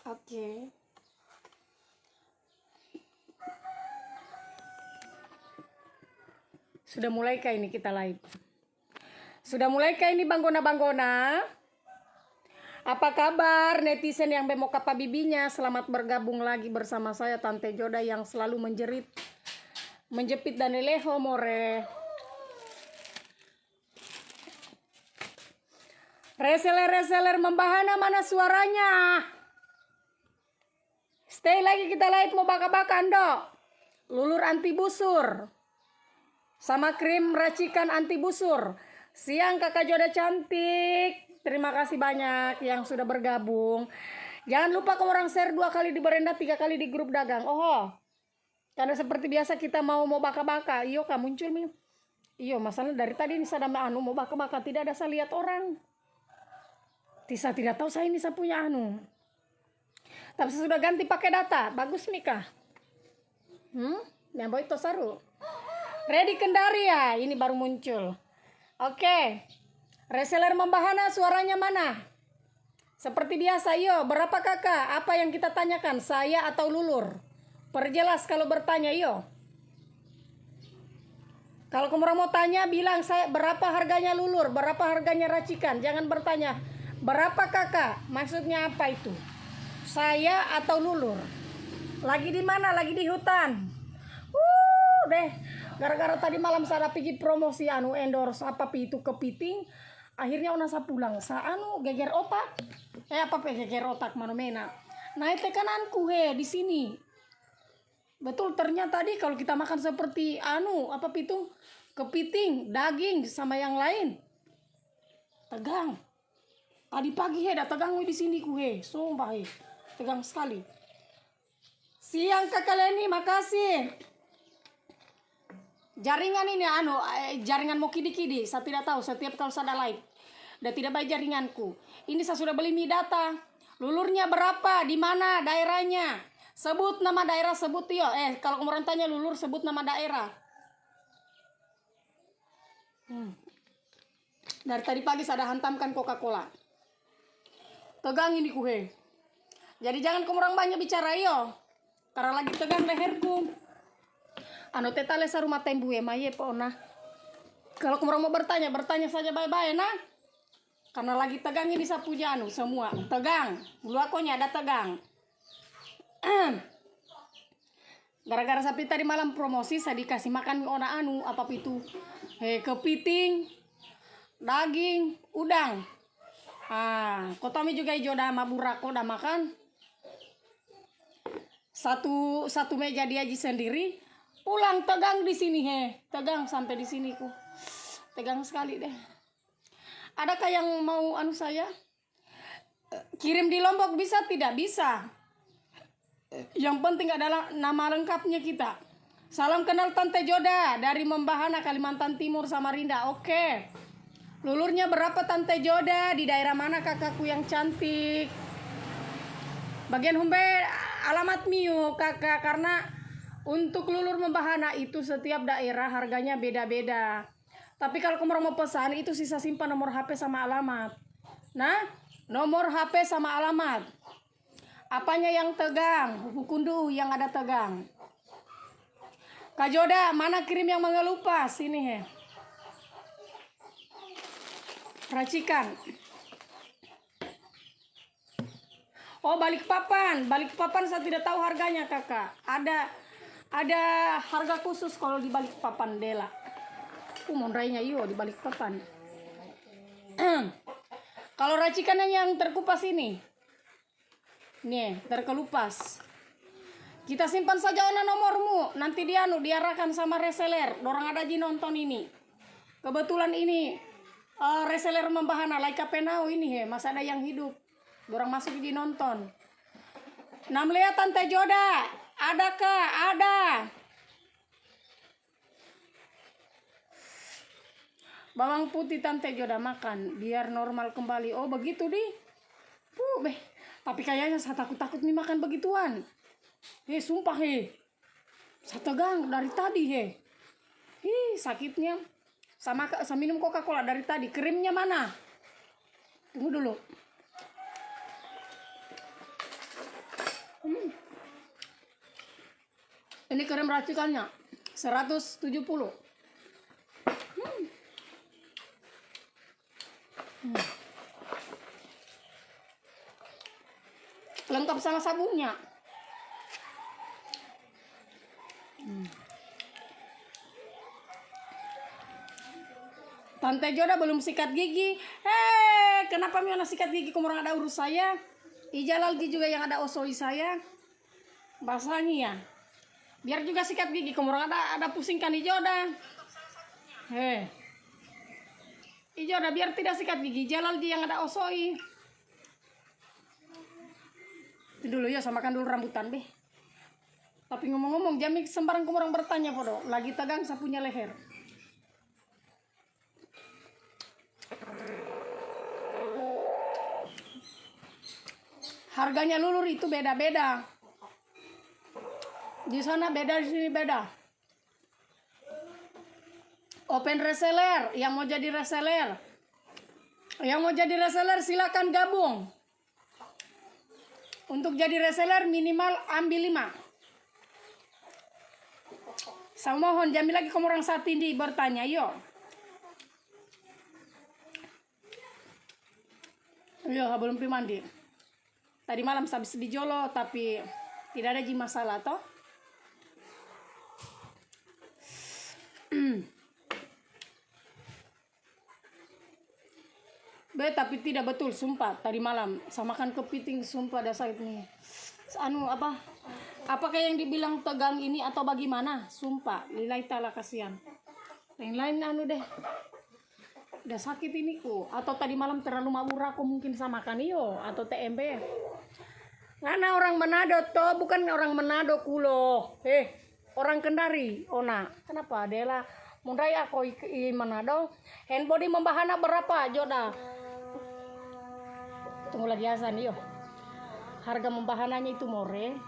Oke. Sudah mulai kah ini kita live? Sudah mulai kah ini Banggona? Apa kabar netizen yang bemo kapa bibinya? Selamat bergabung lagi bersama saya Tante Joda yang selalu menjepit dan leho more. Reseller membahana mana suaranya? Stay lagi kita live mau baka-baka ando. Lulur anti busur. Sama krim racikan anti busur. Siang Kakak Joda cantik. Terima kasih banyak yang sudah bergabung. Jangan lupa kamu orang share 2 kali di beranda, 3 kali di grup dagang. Oh, karena seperti biasa kita mau baka-baka. Iyo kak muncul nih. Iyo masalah dari tadi ini sadama anu mau baka-baka tidak ada saya lihat orang. Tisa tidak tahu saya ini saya punya anu. Tapi saya sudah ganti pakai data. Bagus nih kah? Yang itu saru. Ready Kendari ya. Ini baru muncul. Oke. Reseller membahana suaranya mana? Seperti biasa, yo, berapa kakak? Apa yang kita tanyakan? Saya atau Lulur? Perjelas kalau bertanya, yo. Kalau kamu mau tanya, bilang saya berapa harganya Lulur, berapa harganya racikan. Jangan bertanya, berapa kakak? Maksudnya apa itu? Saya atau Lulur? Lagi di mana? Lagi di hutan. Deh. Gara-gara tadi malam saya pergi promosi anu endorse apa itu kepiting. Akhirnya saya pulang, saya geger otak. Geger otak manomena. Naik tekananku di sini. Betul ternyata tadi kalau kita makan seperti kepiting, daging sama yang lain. Tegang. Tadi pagi dah tegang di sini sumpah tegang sekali. Siang Kakak Leni, makasih. Jaringan ini jaringan mau kidi-kidi. Saya tidak tahu setiap kalau saya live. Dan tidak baik jaringanku. Ini saya sudah beli mie data. Lulurnya berapa? Di mana daerahnya? Sebut nama daerah, sebut yo. Kalau kamu tanya Lulur sebut nama daerah. Dari tadi pagi saya hantamkan Coca-Cola. Tegang ini Jadi jangan kamu orang banyak bicara yo. Karena lagi tegang leherku. Tetale sa rumah tembu maye pona. Kalau kamu mau bertanya saja bye-bye nah. Karena lagi tegang ini sapu janu semua. Tegang. Luakonya ada tegang. Gara-gara sapi tadi malam promosi saya dikasih makan ona apa itu? Kepiting, daging, udang. Kotomi juga Joda maburako udah makan. Satu meja dia sendiri. Pulang tegang di sini tegang sampai di sini tegang sekali deh. Adakah yang mau saya kirim di Lombok bisa tidak bisa? Yang penting adalah nama lengkapnya kita. Salam kenal Tante Joda dari Membahana Kalimantan Timur Samarinda. Oke. Lulurnya berapa Tante Joda? Di daerah mana kakakku yang cantik? Bagian Humbe alamat Miu kakak karena untuk Lulur Membahana itu setiap daerah harganya beda-beda. Tapi kalau kamu mau pesan itu sisa simpan nomor HP sama alamat. Nah, nomor HP sama alamat. Apanya yang tegang? Hukundu yang ada tegang. Kak Joda, mana krim yang mengelupas? Ini racikan. Oh, Balikpapan saya tidak tahu harganya kakak. Ada harga khusus kalau di Balikpapan Dela. Mondrainya di Balikpapan. Kalau racikannya yang terkupas ini. Nih, terkelupas. Kita simpan saja nomormu. Nanti diarahkan sama reseller. Dorang ada di nonton ini. Kebetulan ini reseller Membahana Laika Penau ini masih ada yang hidup. Dorang masuk di nonton. Namanya Tante Joda. Adakah? Ada. Bawang putih Tante Joda makan biar normal kembali. Oh begitu Tapi kayaknya saya takut nih makan begituan. Sumpah saya tegang dari tadi sakitnya. Saya minum Coca-Cola dari tadi. Krimnya mana? Tunggu dulu. Ini krem racikannya 170. Lengkap sama sabunnya. Tante Joda belum sikat gigi. Kenapa Miona sikat gigi? Kumurang ada urus saya. Ijalalji juga yang ada osoi saya. Basahnya ya. Biar juga sikat gigi. Kumurang ada pusingkan Ijoda. Ijoda biar tidak sikat gigi. Jalalji yang ada osoi. Itu dulu ya, samakan dulu rambutan deh. Tapi ngomong-ngomong, Jamik sembarang kumurang bertanya podo. Lagi tegang sapunya leher. Harganya lulur itu beda-beda. Di sana beda, di sini beda. Open reseller, yang mau jadi reseller. Yang mau jadi reseller silakan gabung. Untuk jadi reseller minimal ambil 5. Saya mohon Jamil lagi kamu orang saat ini bertanya, yo. Yo, belum pergi mandi. Tadi malam habis di Jolo, tapi tidak ada masalah toh. Tapi tidak betul, sumpah. Tadi malam samakan kepiting, sumpah dasar ini. Apakah yang dibilang tegang ini atau bagaimana? Sumpah, lillahi ta'ala kasihan. Yang lain deh. Udah sakit ini ku. Atau tadi malam terlalu mabur aku mungkin samakan iyo atau TMB. Karena orang Manado toh, bukan orang Manado kulo. Orang Kendari, Ona. Kenapa? Adela mundai aku i Manado. Handbody membahana berapa, Joda? Tunggu lagi asan iyo. Harga membahananya itu more.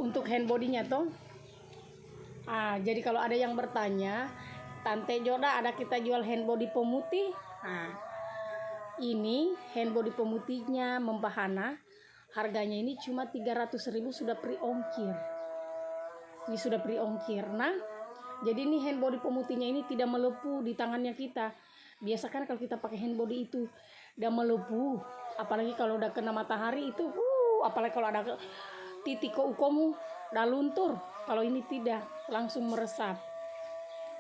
Untuk handbody-nya toh. Jadi kalau ada yang bertanya, Tante Joda ada kita jual handbody pemutih. Ini handbody pemutihnya membahana. Harganya ini cuma 300.000 sudah pre-ongkir. Ini sudah pre-ongkir. Nah, jadi ini handbody pemutihnya ini tidak melepuh di tangannya kita. Biasa kan kalau kita pakai handbody itu udah melepuh. Apalagi kalau udah kena matahari itu, apalagi kalau ada titik ke ukomu, udah luntur. Kalau ini tidak, langsung meresap.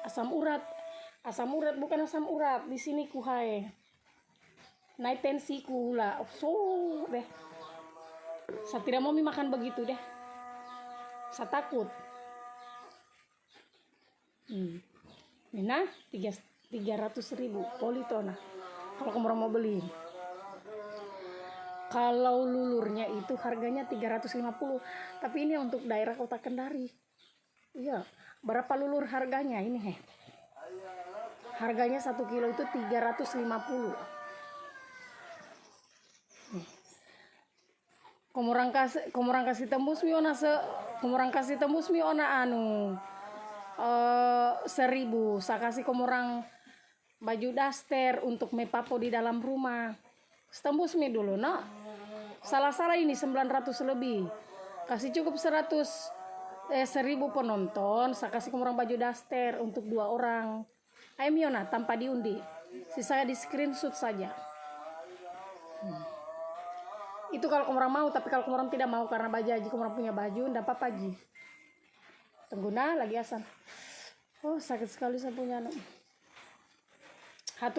Asam urat bukan asam urat. Di sini kuhai. Naik tensiku lah. Deh. Saya tidak mau makan begitu deh. Saya takut. Nah, 300.000 politona. Kalau kamu mau beli. Kalau lulurnya itu harganya 350. Tapi ini untuk daerah Kota Kendari. Iya. Berapa lulur harganya ini Harganya 1 kilo itu 350. Komorang kasih tembus mi ona anu 1.000. Saya kasih komorang baju daster untuk mepapo di dalam rumah. Tembus mi dulu, no? Salah-salah ini 900 lebih. Kasih cukup 1.000 penonton. Saya kasih komorang baju daster untuk 2 orang. Ayo Miona tanpa diundi. Sisanya di screenshot saja. Itu kalau kamu orang mau, tapi kalau kamu orang tidak mau karena baju aja kamu orang punya baju, ndak apa-apa ji. Tengguna lagi asan. Sakit sekali saya punya 1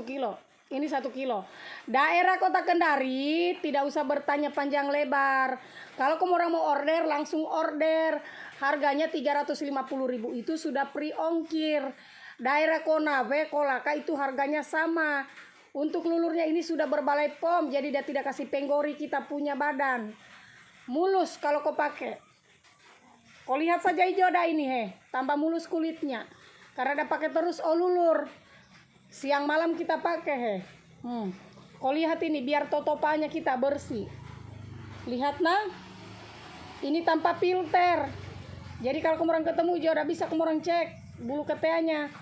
kilo. Ini 1 kilo. Daerah Kota Kendari tidak usah bertanya panjang lebar. Kalau kamu orang mau order, langsung order. Harganya 350.000 itu sudah pre-ongkir. Daerah Konawe, Kolaka itu harganya sama. Untuk lulurnya ini sudah berbalai POM, jadi dia tidak kasih penggori kita punya badan. Mulus kalau kau pakai. Kau lihat saja Ijoda ini tambah mulus kulitnya. Karena dia pakai terus lulur. Siang malam kita pakai Kau lihat ini biar totopannya kita bersih. Lihat nah. Ini tanpa filter. Jadi kalau kamu orang ketemu Ijoda bisa kamu orang cek bulu keteanya.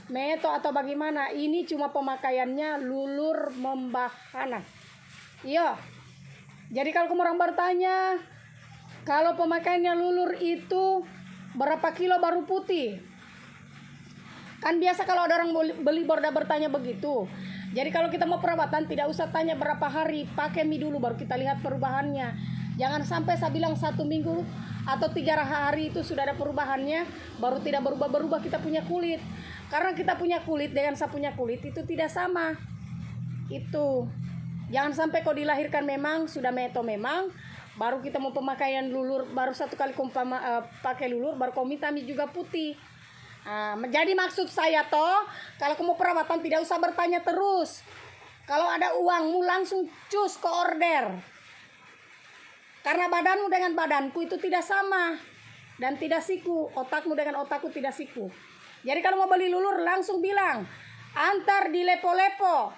Meto atau bagaimana, ini cuma pemakaiannya lulur membahana. Iya. Jadi kalau kamu orang bertanya, Kalau pemakaiannya lulur itu berapa kilo baru putih? Kan biasa kalau ada orang beli borda bertanya begitu. Jadi kalau kita mau perawatan tidak usah tanya berapa hari, pakai mie dulu baru kita lihat perubahannya. Jangan sampai saya bilang 1 minggu atau 3 hari itu sudah ada perubahannya, baru tidak berubah-berubah kita punya kulit. Karena kita punya kulit dengan saya punya kulit itu tidak sama. Itu jangan sampai kau dilahirkan memang sudah meto memang, baru kita mau pemakaian lulur, baru 1 kali pakai lulur, baru kau minta mie juga putih. Jadi maksud saya toh, kalau kamu perawatan tidak usah bertanya terus. Kalau ada uangmu langsung cus ke order. Karena badanmu dengan badanku itu tidak sama dan tidak siku. Otakmu dengan otakku tidak siku. Jadi kalau mau beli lulur langsung bilang, antar di Lepo-Lepo,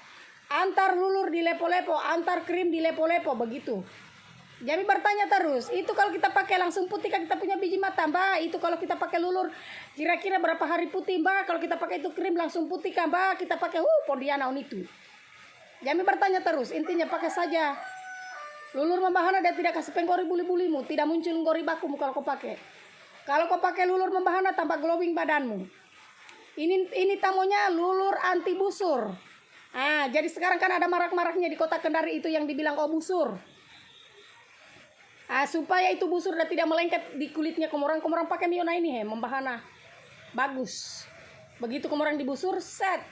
antar lulur di Lepo-Lepo, antar krim di Lepo-Lepo, begitu. Jadi bertanya terus, itu kalau kita pakai langsung putih kan kita punya biji mata, Mbak. Itu kalau kita pakai lulur kira-kira berapa hari putih, Mbak? Kalau kita pakai itu krim langsung putih kan, Mbak? Kita pakai Podiana on itu. Jadi bertanya terus, intinya pakai saja. Lulur membahana dia tidak kasih penggori buli-bulimu, tidak muncul gori bakumu kalau kau pakai. Kalau kau pakai lulur membahana tanpa glowing badanmu. Ini tamunya lulur anti busur. Jadi sekarang kan ada marak-maraknya di kota Kendari itu yang dibilang busur. Supaya itu busur dan tidak melengket di kulitnya komorang pakai miona ini membahana bagus. Begitu komorang dibusur set,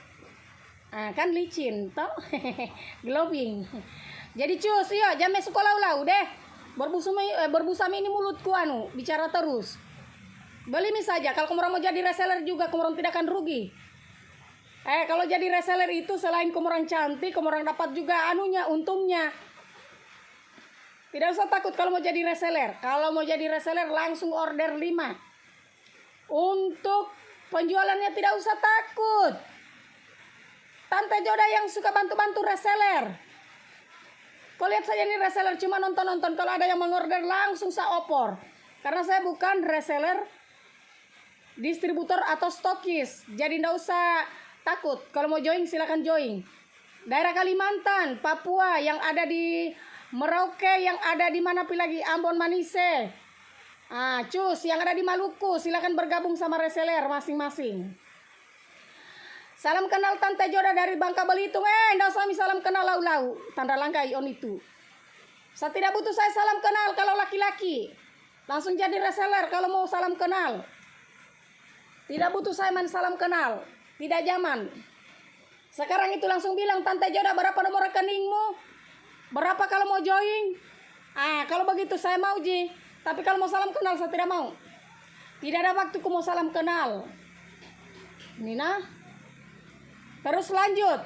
kan licin toh. Glowing. Jadi cus iya jamnya sekolah ulau deh berbusami ini mulutku bicara terus. Beli mie saja. Kalau komorang mau jadi reseller juga komorang tidak akan rugi. Kalau jadi reseller itu selain komorang cantik komorang dapat juga untungnya. Tidak usah takut kalau mau jadi reseller. Kalau mau jadi reseller langsung order 5. Untuk penjualannya tidak usah takut. Tante Joda yang suka bantu-bantu reseller. Kau lihat saja ini reseller cuma nonton-nonton. Kalau ada yang mengorder langsung saya opor. Karena saya bukan reseller, distributor atau stokis. Jadi tidak usah takut. Kalau mau join silakan join. Daerah Kalimantan, Papua yang ada di Merauke, yang ada di mana lagi, Ambon Manise, cus yang ada di Maluku, silakan bergabung sama reseller masing-masing. Salam kenal Tante Joda dari Bangka Belitung. Ndak usah salam kenal lau-lau, tanda langkai on itu. Saya tidak butuh saya salam kenal kalau laki-laki. Langsung jadi reseller kalau mau salam kenal. Tidak butuh saya main salam kenal, tidak zaman. Sekarang itu langsung bilang, Tante Joda berapa nomor rekeningmu? Berapa kalau mau join? Kalau begitu saya mau Ji. Tapi kalau mau salam kenal saya tidak mau. Tidak ada waktu ku mau salam kenal. Nina. Terus lanjut.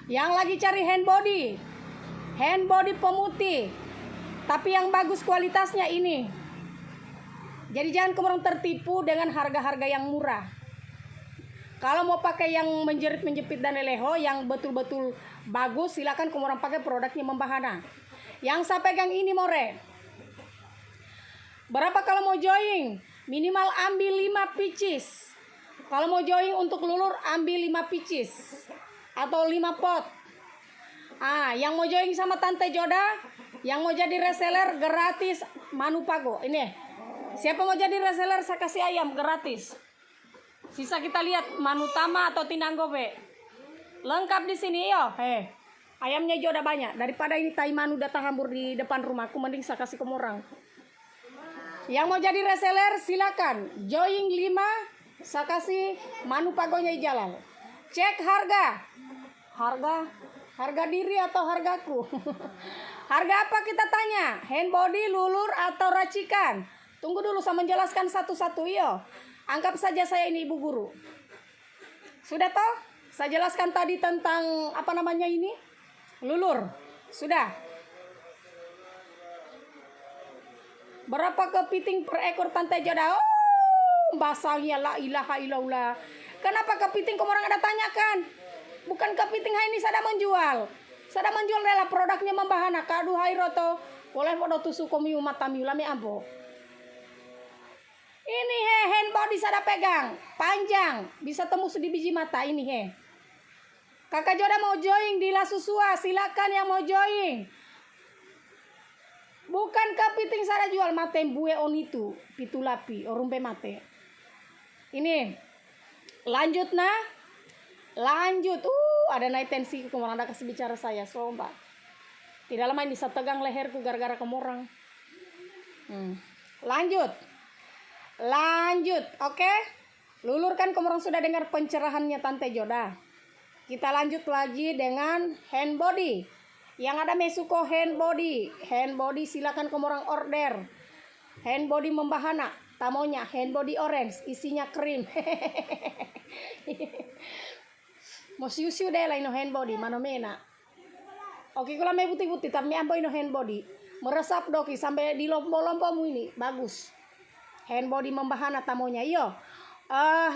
Yang lagi cari hand body pemutih. Tapi yang bagus kualitasnya ini. Jadi jangan kemarin tertipu dengan harga-harga yang murah. Kalau mau pakai yang menjepit dan leleho yang betul-betul bagus, silakan kamu orang pakai produknya membahana. Yang saya pegang ini more. Berapa kalau mau join? Minimal ambil 5 pieces. Kalau mau join untuk lulur ambil 5 pieces atau 5 pot. Yang mau join sama Tante Joda, yang mau jadi reseller gratis Manupago. Ini. Siapa mau jadi reseller saya kasih ayam gratis. Sisa kita lihat Manutama atau Tinanggobe. Lengkap di sini yo. Ayamnya juga udah banyak. Daripada ini tai manu datang hambur di depan rumahku, mending saya kasih ke orang. Yang mau jadi reseller silakan. Join 5, saya kasih Manupagonya jalan. Cek harga. Harga diri atau hargaku. Harga apa kita tanya? Hand body, lulur atau racikan? Tunggu dulu saya menjelaskan satu-satu yo. Anggap saja saya ini ibu guru. Sudah toh? Saya jelaskan tadi tentang apa namanya ini? Lulur. Sudah. Berapa kepiting per ekor Tante Joda? Basahnya la ilaha illallah. Kenapa kepiting kamu orang ada tanyakan? Bukan kepiting ini sada menjual. Sada menjual adalah produknya membahana. Kadu hairoto. Boleh podo tusu komiu matamiu lami ambo. Ini hand body sada pegang, panjang, bisa tembus di biji mata ini Kakak Joda mau join di La Susua, silakan yang mau join. Bukan kapiting sana jual mate bue on itu pitulapi orumpe mate. Ini lanjut nah. Lanjut. Ada naik tensi kemorang ada kasih bicara saya somba. Tidak lama ini bisa tegang leherku gara-gara kemorang. Lanjut. Oke. Lulurkan kemorang sudah dengar pencerahannya Tante Joda. Kita lanjut lagi dengan hand body. Yang ada Mesuko hand body. Hand body silakan kemorang order. Hand body membahana. Tamonya hand body orange. Isinya krim. Mo siu-siu deh lah ino hand body. Manomena. Oke kalau me putih-putih. Tapi ambo ino hand body. Meresap doki. Sampai di lompo-lompomu ini. Bagus. Hand body membahana tamonya. Iyo.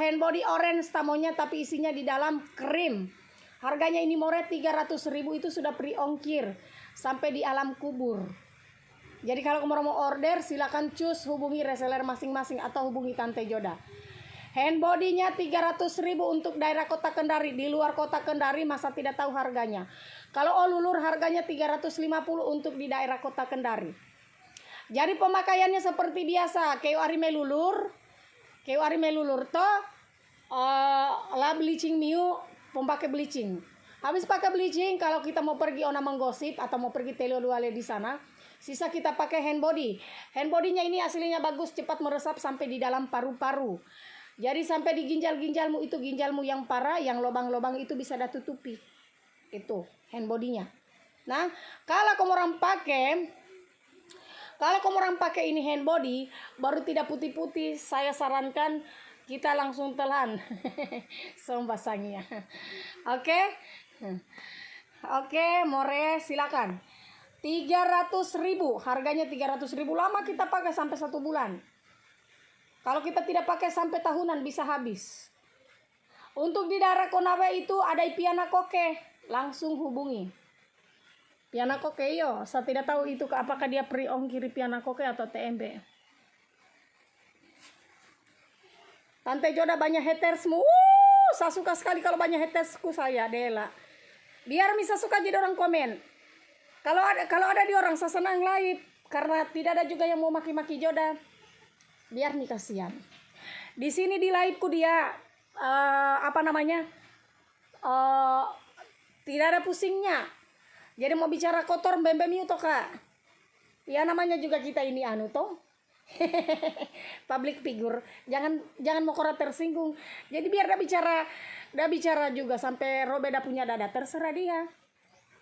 Hand body orange tamonya. Tapi isinya di dalam krim. Harganya ini more 300.000 itu sudah free ongkir sampai di alam kubur. Jadi kalau kamu mau order silakan cus hubungi reseller masing-masing atau hubungi Tante Joda. Hand body-nya 300.000 untuk daerah kota Kendari. Di luar kota Kendari masa tidak tahu harganya. Kalau Olulur harganya 350 untuk di daerah kota Kendari. Jadi pemakaiannya seperti biasa. Keu ari melulur toh la bleaching miu pemakai bleaching. Habis pakai bleaching, kalau kita mau pergi ona menggosip atau mau pergi teloluale di sana, sisa kita pakai hand body. Hand body-nya ini aslinya bagus, cepat meresap sampai di dalam paru-paru. Jadi sampai di ginjal-ginjalmu itu ginjalmu yang parah, yang lobang-lobang itu bisa ditutupi. Itu hand body-nya. Nah, kalau kamu orang pakai ini hand body, baru tidak putih-putih, saya sarankan kita langsung telan. Sombasangnya. Oke, more silakan. 300.000, harganya 300.000. Lama kita pakai sampai 1 bulan. Kalau kita tidak pakai sampai tahunan bisa habis. Untuk di daerah Konawe itu ada Ipiana Koke, langsung hubungi. Piana Koke yo, saya tidak tahu itu apakah dia free ongkir Piana Koke atau TMB. Tante Joda banyak hatersmu. Saya suka sekali kalau banyak hatersku saya, Dela. Biar bisa suka jadi orang komen. Kalau ada di orang saya senang live karena tidak ada juga yang mau maki-maki Joda. Biar nih kasihan. Di sini di liveku dia tidak ada pusingnya. Jadi mau bicara kotor mbem-mbem itu Kak. Ya namanya juga kita ini toh. Public figure, jangan mau kora tersinggung. Jadi biar dah bicara juga sampai Robeda punya dada terserah dia.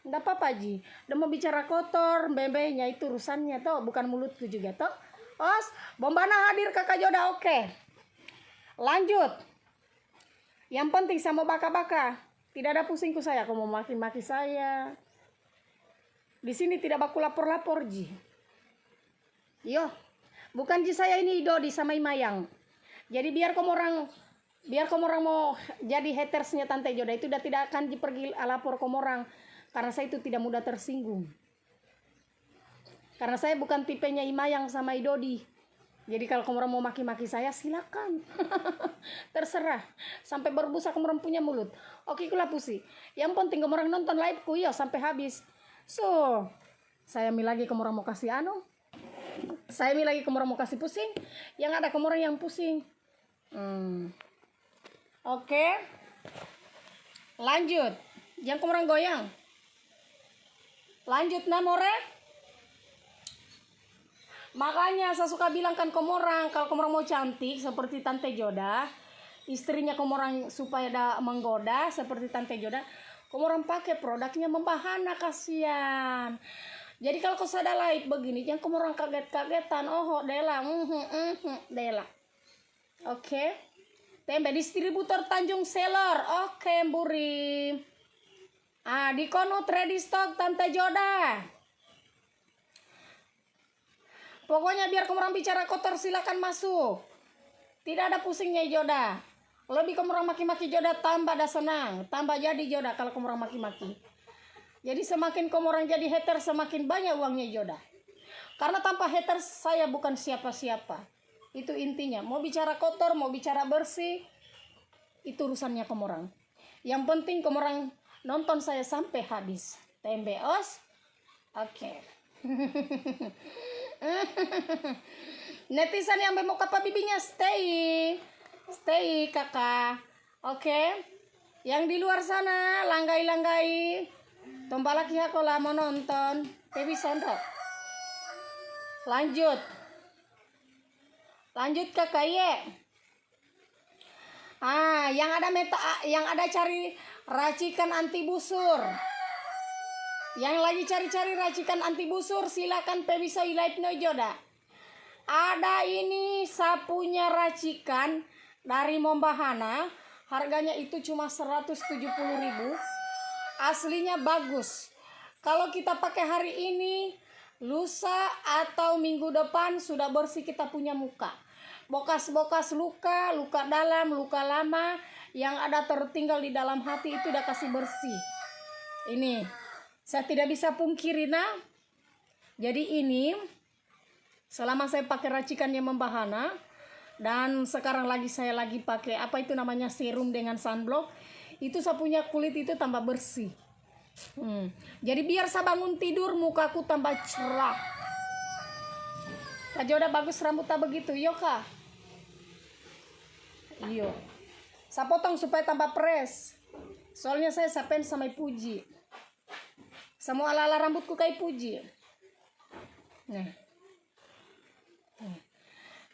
Enggak apa-apa Ji. Udah mau bicara kotor, mbembenya itu urusannya toh, bukan mulutku juga toh. Bombana hadir Kakak Joda oke. Lanjut. Yang penting sama baka-baka. Tidak ada pusingku saya, kamu mau maki-maki saya. Di sini tidak baku lapor-lapor Ji. Yo. Bukan Ji saya ini Dodi sama Imayang. Jadi biar kamu orang mau jadi hatersnya Tante Joda itu udah tidak akan pergi lapor kamu orang. Karena saya itu tidak mudah tersinggung. Karena saya bukan tipenya Imayang sama Idodi. Jadi kalau kamu orang mau maki-maki saya silakan. Terserah. Sampai berbusa kamu orang punya mulut. Oke kula pusi. Yang penting kamu orang nonton liveku ya sampai habis. So, saya lagi kamu orang mau kasih Saya lagi kamu orang mau kasih pusing. Yang ada kamu orang yang pusing. Oke. Lanjut. Yang kamu orang goyang. Lanjut namore. Makanya saya suka bilang kan kamu orang, kalau kamu orang mau cantik seperti Tante Joda, istrinya kamu orang supaya menggoda seperti Tante Joda, kamu orang pakai produknya membahana kasihan. Jadi kalau kau sadar live begini, jangan kamu orang kaget-kagetan. Dela, Dela. Oke. Tempe distributor Tanjung Seller. Oke, Mburi. Di Konut ready stock Tante Joda. Pokoknya biar kamu orang bicara kotor silakan masuk. Tidak ada pusingnya Joda. Lebih kamu orang maki-maki Joda tambah dah senang. Tambah jadi Joda kalau kamu orang maki-maki. Jadi semakin kamu orang jadi hater semakin banyak uangnya Joda. Karena tanpa hater saya bukan siapa-siapa. Itu intinya. Mau bicara kotor, mau bicara bersih, itu urusannya kamu orang. Yang penting kamu orang nonton saya sampai habis. TMBOS. Oke. Netizen yang mau kapa bibinya stay kakak. Oke. Yang di luar sana langgai tombalaki aku lah mau nonton TV Sondro. Lanjut kakak ye. Yang ada cari racikan anti busur. Yang lagi cari-cari racikan anti busur silakan bisa live no joda. Ada ini sapunya racikan dari Membahana, harganya itu cuma 170.000. Aslinya bagus. Kalau kita pakai hari ini, lusa atau minggu depan sudah bersih kita punya muka. Bekas-bekas luka dalam, luka lama yang ada tertinggal di dalam hati itu udah kasih bersih. Ini saya tidak bisa pungkiri nah. Jadi ini selama saya pakai racikannya Membahana dan sekarang saya lagi pakai apa itu namanya serum dengan sunblock, itu saya punya kulit itu tambah bersih. Jadi biar saya bangun tidur mukaku tambah cerah. Aja udah bagus rambutnya begitu, yo kak. Iyo. Saya potong supaya tambah fresh. Soalnya saya sapen sama Puji. Semua ala-ala rambutku kayak Puji. Nah.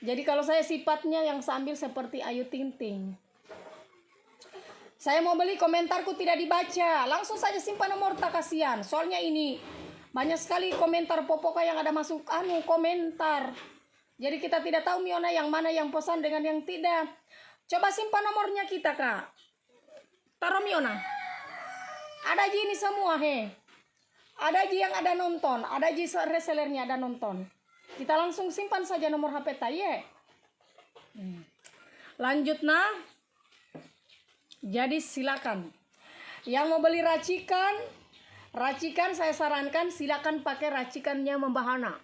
Jadi kalau saya sifatnya yang sambil seperti Ayu Ting Ting. Saya mau beli komentarku tidak dibaca. Langsung saja simpan nomor tak kasihan. Soalnya ini banyak sekali komentar popoka yang ada masuk komentar. Jadi kita tidak tahu Miona yang mana yang pesan dengan yang tidak. Coba simpan nomornya kita kak. Taruh Miona. Ada ji ini semua he. Ada ji yang ada nonton. Ada ji resellernya ada nonton. Kita langsung simpan saja nomor HP taye. Lanjut nah. Jadi silakan. Yang mau beli racikan saya sarankan silakan pakai racikannya Membahana.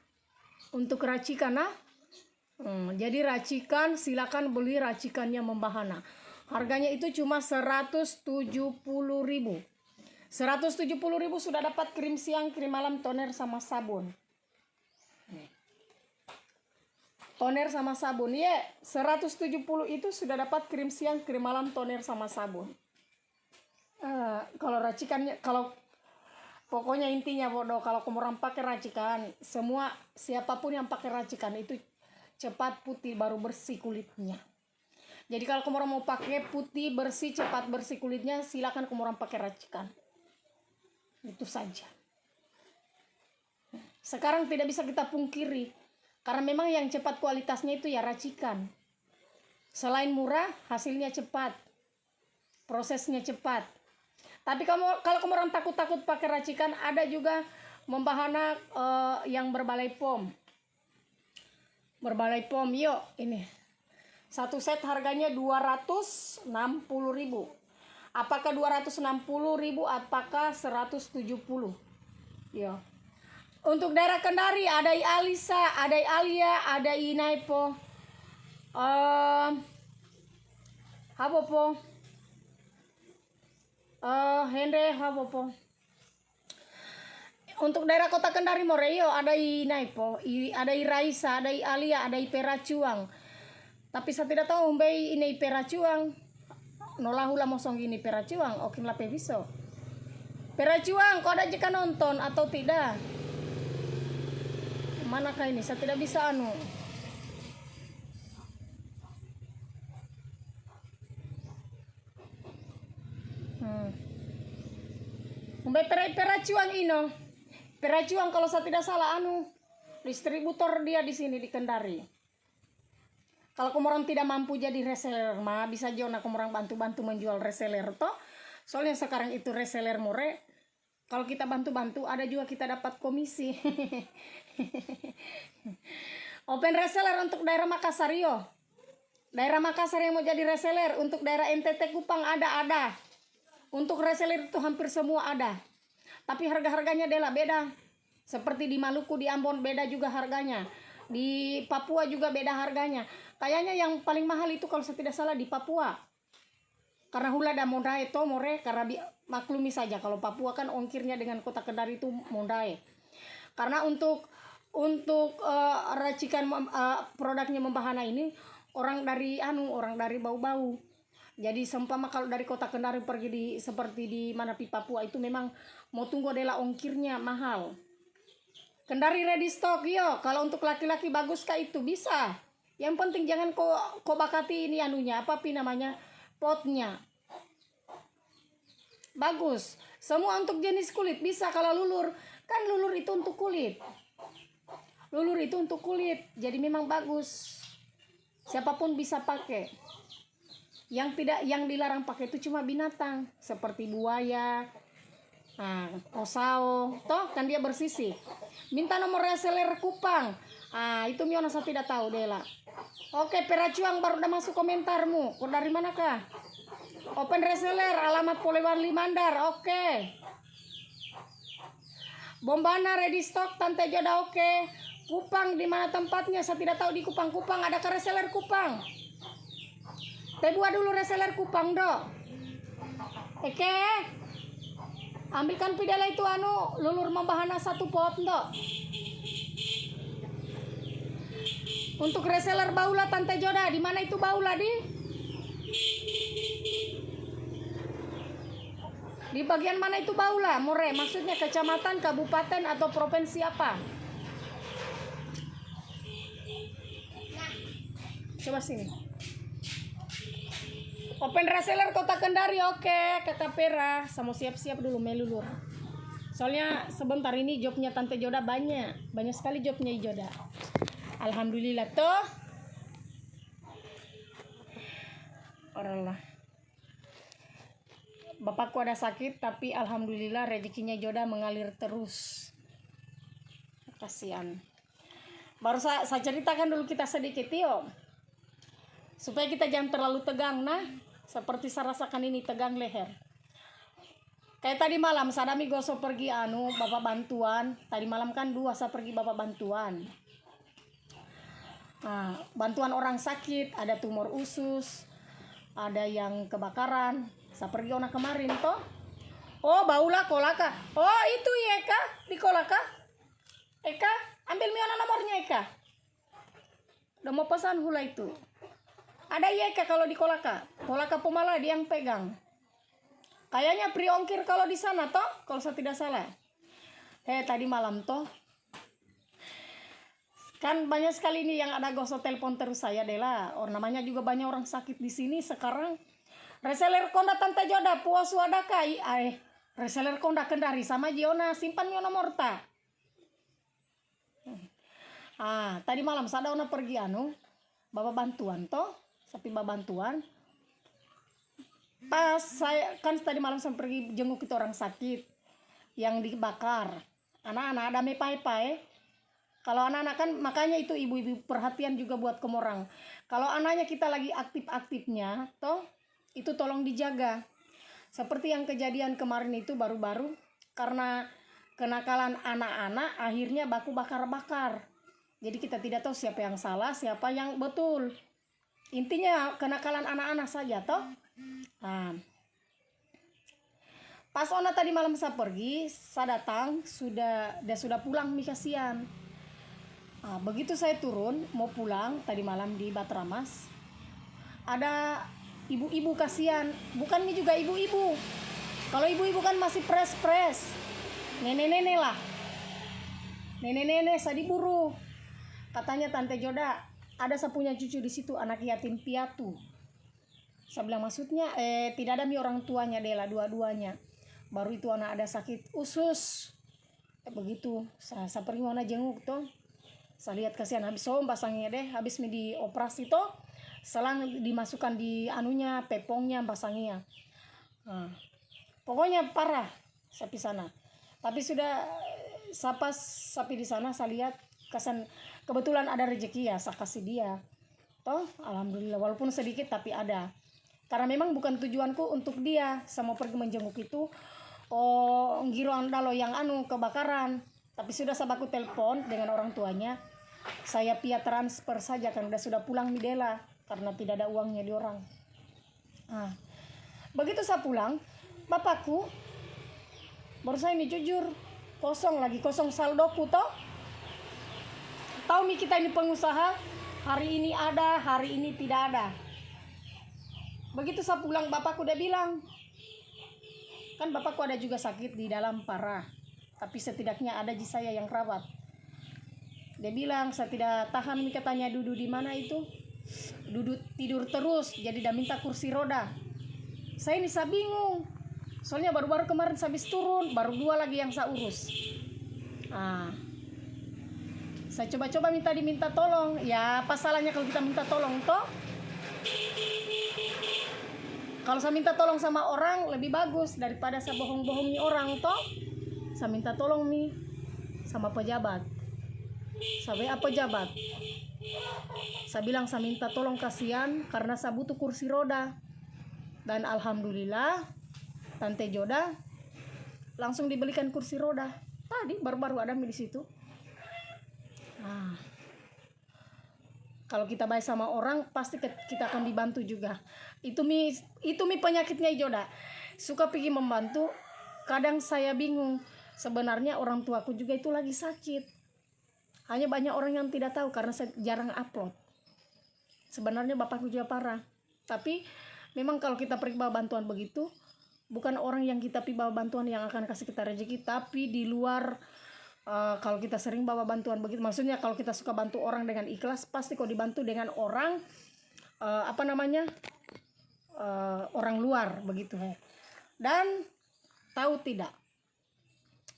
Untuk racikan nah. Jadi racikan silakan beli racikannya Membahana. Harganya itu cuma 170.000. 170.000 sudah dapat krim siang, krim malam, toner sama sabun. Toner sama sabun ya, 170 itu sudah dapat krim siang, krim malam, toner sama sabun. Kalau racikannya, kalau pokoknya intinya bodoh, kalau kamu orang pakai racikan, semua siapapun yang pakai racikan itu cepat putih baru bersih kulitnya. Jadi kalau kamu orang mau pakai putih bersih cepat bersih kulitnya, silakan kamu orang pakai racikan. Itu saja. Sekarang tidak bisa kita pungkiri. Karena memang yang cepat kualitasnya itu ya racikan. Selain murah, hasilnya cepat. Prosesnya cepat. Tapi kalau kamu orang takut-takut pakai racikan, ada juga Membahana yang berbalai pom. Berbalai pom, yuk ini. Satu set harganya 260.000. Apakah 260.000, apakah 170? Yo. Untuk daerah Kendari ada Alisa, ada Alia, ada Inaipo. Habopo. Hende habopo. Untuk daerah Kota Kendari Moreyo ada Inaipo, ada Raisa, ada Alia, ada Peracuang. Tapi saya tidak tahu mbei ini Peracuang. Nolahula mosong gini Peracuang, okin lah peviso. Peracuang, kau ada jika nonton atau tidak? Manakah ini? Saya tidak bisa Peracuang ino. Peracuang kalau saya tidak salah distributor dia di sini di Kendari. Kalau kamu orang tidak mampu jadi reseller mah bisa jona kamu orang bantu-bantu menjual reseller toh. Soalnya sekarang itu reseller more. Kalau kita bantu-bantu ada juga kita dapat komisi. Open reseller untuk daerah Makassar yo. Daerah Makassar yang mau jadi reseller, untuk daerah NTT Kupang ada. Untuk reseller itu hampir semua ada. Tapi harga-harganya adalah beda. Seperti di Maluku, di Ambon beda juga harganya. Di Papua juga beda harganya. Kayaknya yang paling mahal itu kalau saya tidak salah di Papua. Karena hula ada mondae to more, karena maklumi saja kalau Papua kan ongkirnya dengan Kota Kendari itu mondae. Karena untuk racikan produknya membahana ini orang dari bau-bau. Jadi seumpama kalau dari kota Kendari pergi seperti di mana di Papua itu memang mau tunggu adalah ongkirnya mahal. Kendari ready stock yo. Kalau untuk laki-laki bagus kah itu bisa. Yang penting jangan kau bakati ini namanya potnya. Bagus. Semua untuk jenis kulit bisa. Kalau lulur, kan lulur itu untuk kulit. Lulur itu untuk kulit. Jadi memang bagus. Siapapun bisa pakai. Yang dilarang pakai itu cuma binatang seperti buaya, osao, toh kan dia bersisik. Minta nomor reseller kupang. Itu Miona saya tidak tahu Dela. Oke, Peracuang baru udah masuk komentarmu. Kau dari manakah? Open reseller alamat Polewali Mandar. Oke. Bombana ready stock Tante Joda oke. Kupang di mana tempatnya? Saya tidak tahu di Kupang ada reseller Kupang. Buat dulu reseller Kupang do. Oke. Ambilkan pidala itu lulur membahana 1 pot do. Untuk reseller Baula Tante Joda, di mana itu Baula di bagian mana itu Baula? More, maksudnya kecamatan, kabupaten atau provinsi apa? Coba sini. Open reseller Kota Kendari, oke. Kata Pera, sama siap-siap dulu melulur. Soalnya sebentar ini jobnya Tante Joda banyak sekali jobnya Joda. Alhamdulillah toh. Oranglah. Bapakku ada sakit tapi alhamdulillah rezekinya Joda mengalir terus. Kasihan. Baru saya ceritakan dulu kita sedikit yuk. Supaya kita jangan terlalu tegang seperti saya rasakan ini tegang leher. Kayak tadi malam Sadami gosok pergi bapak bantuan. Tadi malam kan 2 saya pergi bapak bantuan. Bantuan orang sakit, ada tumor usus, ada yang kebakaran. Saya pergi kemarin toh. Oh, Baula Kolaka. Oh, itu ya Eka di Kolaka. Eka, ambil nomornya Eka. Udah mau pesan hula itu. Ada ya Eka kalau di Kolaka. Kolaka Pemala dia yang pegang. Kayaknya free ongkir kalau di sana toh, kalau saya tidak salah. Tadi malam toh. Kan banyak sekali ini yang ada gosok telepon terus saya Dela. Namanya juga banyak orang sakit di sini sekarang. Reseller Konda Tante Joda puas wadakai. Reseller Konda Kendari sama Jiona simpan nomor ta. Tadi malam saya ada pergi bapak bantuan toh. Sapi bantuan. Pas saya kan tadi malam saya pergi jenguk itu orang sakit yang dibakar. Anak-anak ada mepai-pai. Kalau anak-anak kan makanya itu ibu-ibu perhatian juga buat kemorang. Kalau anaknya kita lagi aktif-aktifnya, toh itu tolong dijaga. Seperti yang kejadian kemarin itu baru-baru karena kenakalan anak-anak akhirnya baku bakar-bakar. Jadi kita tidak tahu siapa yang salah, siapa yang betul. Intinya kenakalan anak-anak saja toh. Pas tadi malam saya pergi, saya datang sudah pulang kasihan. Begitu saya turun mau pulang tadi malam di Batramas, ada ibu-ibu kasihan, bukannya juga ibu-ibu. Kalau ibu-ibu kan masih pres-pres, nenek-nenek lah, nenek-nenek saya diburu. Katanya Tante Joda ada saya punya cucu di situ anak yatim piatu. Saya bilang maksudnya tidak ada orang tuanya Dela dua-duanya. Baru itu anak ada sakit usus. Begitu saya pergi jenguk tuh. Saya lihat kasihan habis pasangnya deh, habis dioperasi toh. Selang dimasukkan di pepongnya pasangnya. Pokoknya parah sapi sana. Tapi sudah sapi di sana saya lihat kebetulan ada rezeki ya saya kasih dia. Toh alhamdulillah walaupun sedikit tapi ada. Karena memang bukan tujuanku untuk dia. Saya mau pergi menjenguk itu ngiro andalo yang kebakaran. Tapi sudah saya baku telepon dengan orang tuanya. Saya via transfer saja kan sudah pulang Midela karena tidak ada uangnya di orang. Begitu saya pulang, bapakku baru saya ini jujur kosong saldoku toh. Tahu mi kita ini pengusaha, hari ini ada, hari ini tidak ada. Begitu saya pulang, bapakku udah bilang, kan bapakku ada juga sakit di dalam parah, tapi setidaknya ada di saya yang rawat. Dia bilang, saya tidak tahan, mi katanya, duduk di mana itu, duduk tidur terus, jadi dah minta kursi roda. Saya bingung, soalnya baru-baru kemarin saya habis turun, baru 2 lagi yang saya urus. Saya coba-coba diminta tolong. Ya apa salahnya kalau kita minta tolong toh? Kalau saya minta tolong sama orang lebih bagus daripada saya bohong-bohongi orang toh. Saya minta tolong nih sama pejabat. Saya WA pejabat. Saya bilang saya minta tolong, kasihan karena saya butuh kursi roda. Dan alhamdulillah Tante Joda langsung dibelikan kursi roda. Tadi baru-baru ada di situ. Kalau kita baik sama orang pasti kita akan dibantu juga. Itu mi penyakitnya Joda. Suka pergi membantu. Kadang saya bingung. Sebenarnya orang tuaku juga itu lagi sakit. Hanya banyak orang yang tidak tahu karena saya jarang upload. Sebenarnya bapakku juga parah. Tapi memang kalau kita pergi bawa bantuan begitu, bukan orang yang kita pergi bawa bantuan yang akan kasih kita rezeki, tapi di luar. Kalau kita sering bawa bantuan begitu, maksudnya kalau kita suka bantu orang dengan ikhlas, pasti kalau dibantu dengan orang orang luar begitu. Dan tahu tidak,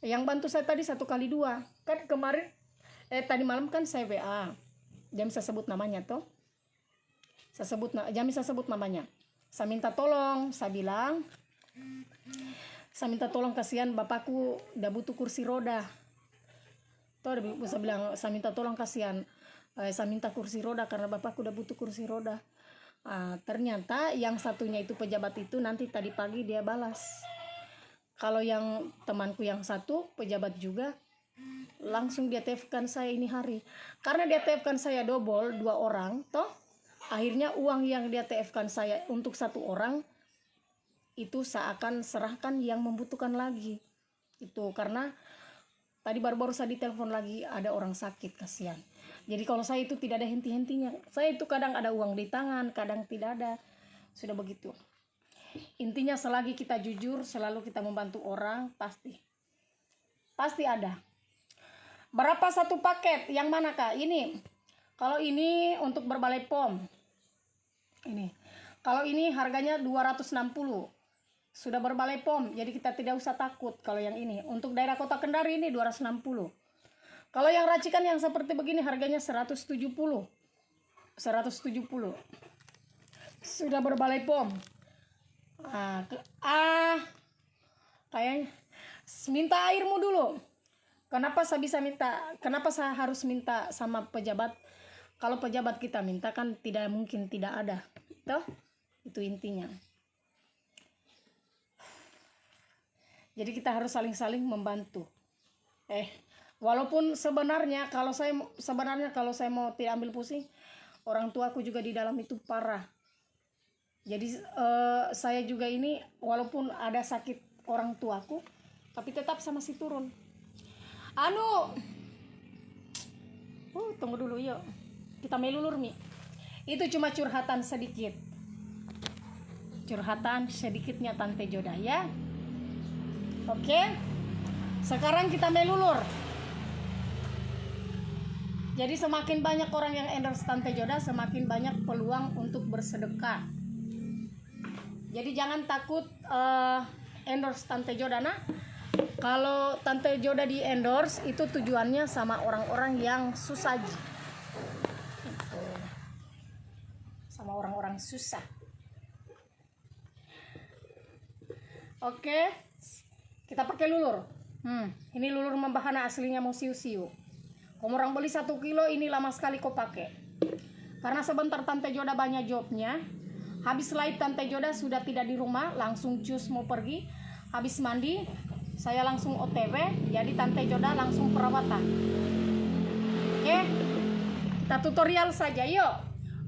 yang bantu saya tadi 1 kali 2 kan kemarin tadi malam kan saya WA, jangan saya sebut namanya toh, jangan saya sebut namanya. Saya minta tolong, saya bilang saya minta tolong, kasihan bapakku udah butuh kursi roda. Tuh saya bilang, saya minta tolong, kasihan saya minta kursi roda karena bapakku udah butuh kursi roda. Ternyata yang satunya itu pejabat itu nanti tadi pagi dia balas. Kalau yang temanku yang satu pejabat juga, langsung dia telepkan saya ini hari. Karena dia telepkan saya double 2 orang toh, akhirnya uang yang dia TF-kan saya untuk 1 orang itu saya akan serahkan yang membutuhkan lagi. Itu karena tadi baru-baru saya ditelepon lagi ada orang sakit, kasihan. Jadi kalau saya itu tidak ada henti-hentinya. Saya itu kadang ada uang di tangan, kadang tidak ada. Sudah begitu. Intinya selagi kita jujur, selalu kita membantu orang, pasti ada. Berapa 1 paket? Yang mana Kak? Ini. Kalau ini untuk berbalai pom. Ini. Kalau ini harganya 260. Sudah berbalai pom, jadi kita tidak usah takut. Kalau yang ini untuk daerah Kota Kendari ini 260. Kalau yang racikan yang seperti begini harganya 170. Sudah berbalai pom. Kayaknya minta airmu dulu. Kenapa saya harus minta sama pejabat? Kalau pejabat kita minta kan tidak mungkin tidak ada. Toh? Itu intinya. Jadi kita harus saling-saling membantu. Walaupun sebenarnya kalau saya mau tidak ambil pusing, orang tuaku juga di dalam itu parah. Jadi saya juga ini walaupun ada sakit orang tuaku, tapi tetap sama si turun. Tunggu dulu yuk. Kita melulur Mi. Itu cuma curhatan sedikit. Curhatan sedikitnya Tante Joda ya. Oke, sekarang kita melulur. Jadi semakin banyak orang yang endorse Tante Joda, semakin banyak peluang untuk bersedekah. Jadi jangan takut endorse Tante Joda. Nah, kalau Tante Joda di endorse itu tujuannya sama orang-orang yang susah, sama orang-orang susah. Oke. Kita pakai lulur. Ini lulur membahana aslinya mau siu-siu. Kalau orang beli 1 kilo ini lama sekali kau pakai. Karena sebentar Tante Joda banyak jobnya. Habis live Tante Joda sudah tidak di rumah, langsung cus mau pergi. Habis mandi, saya langsung OTW. Jadi Tante Joda langsung perawatan. Oke, kita tutorial saja yuk.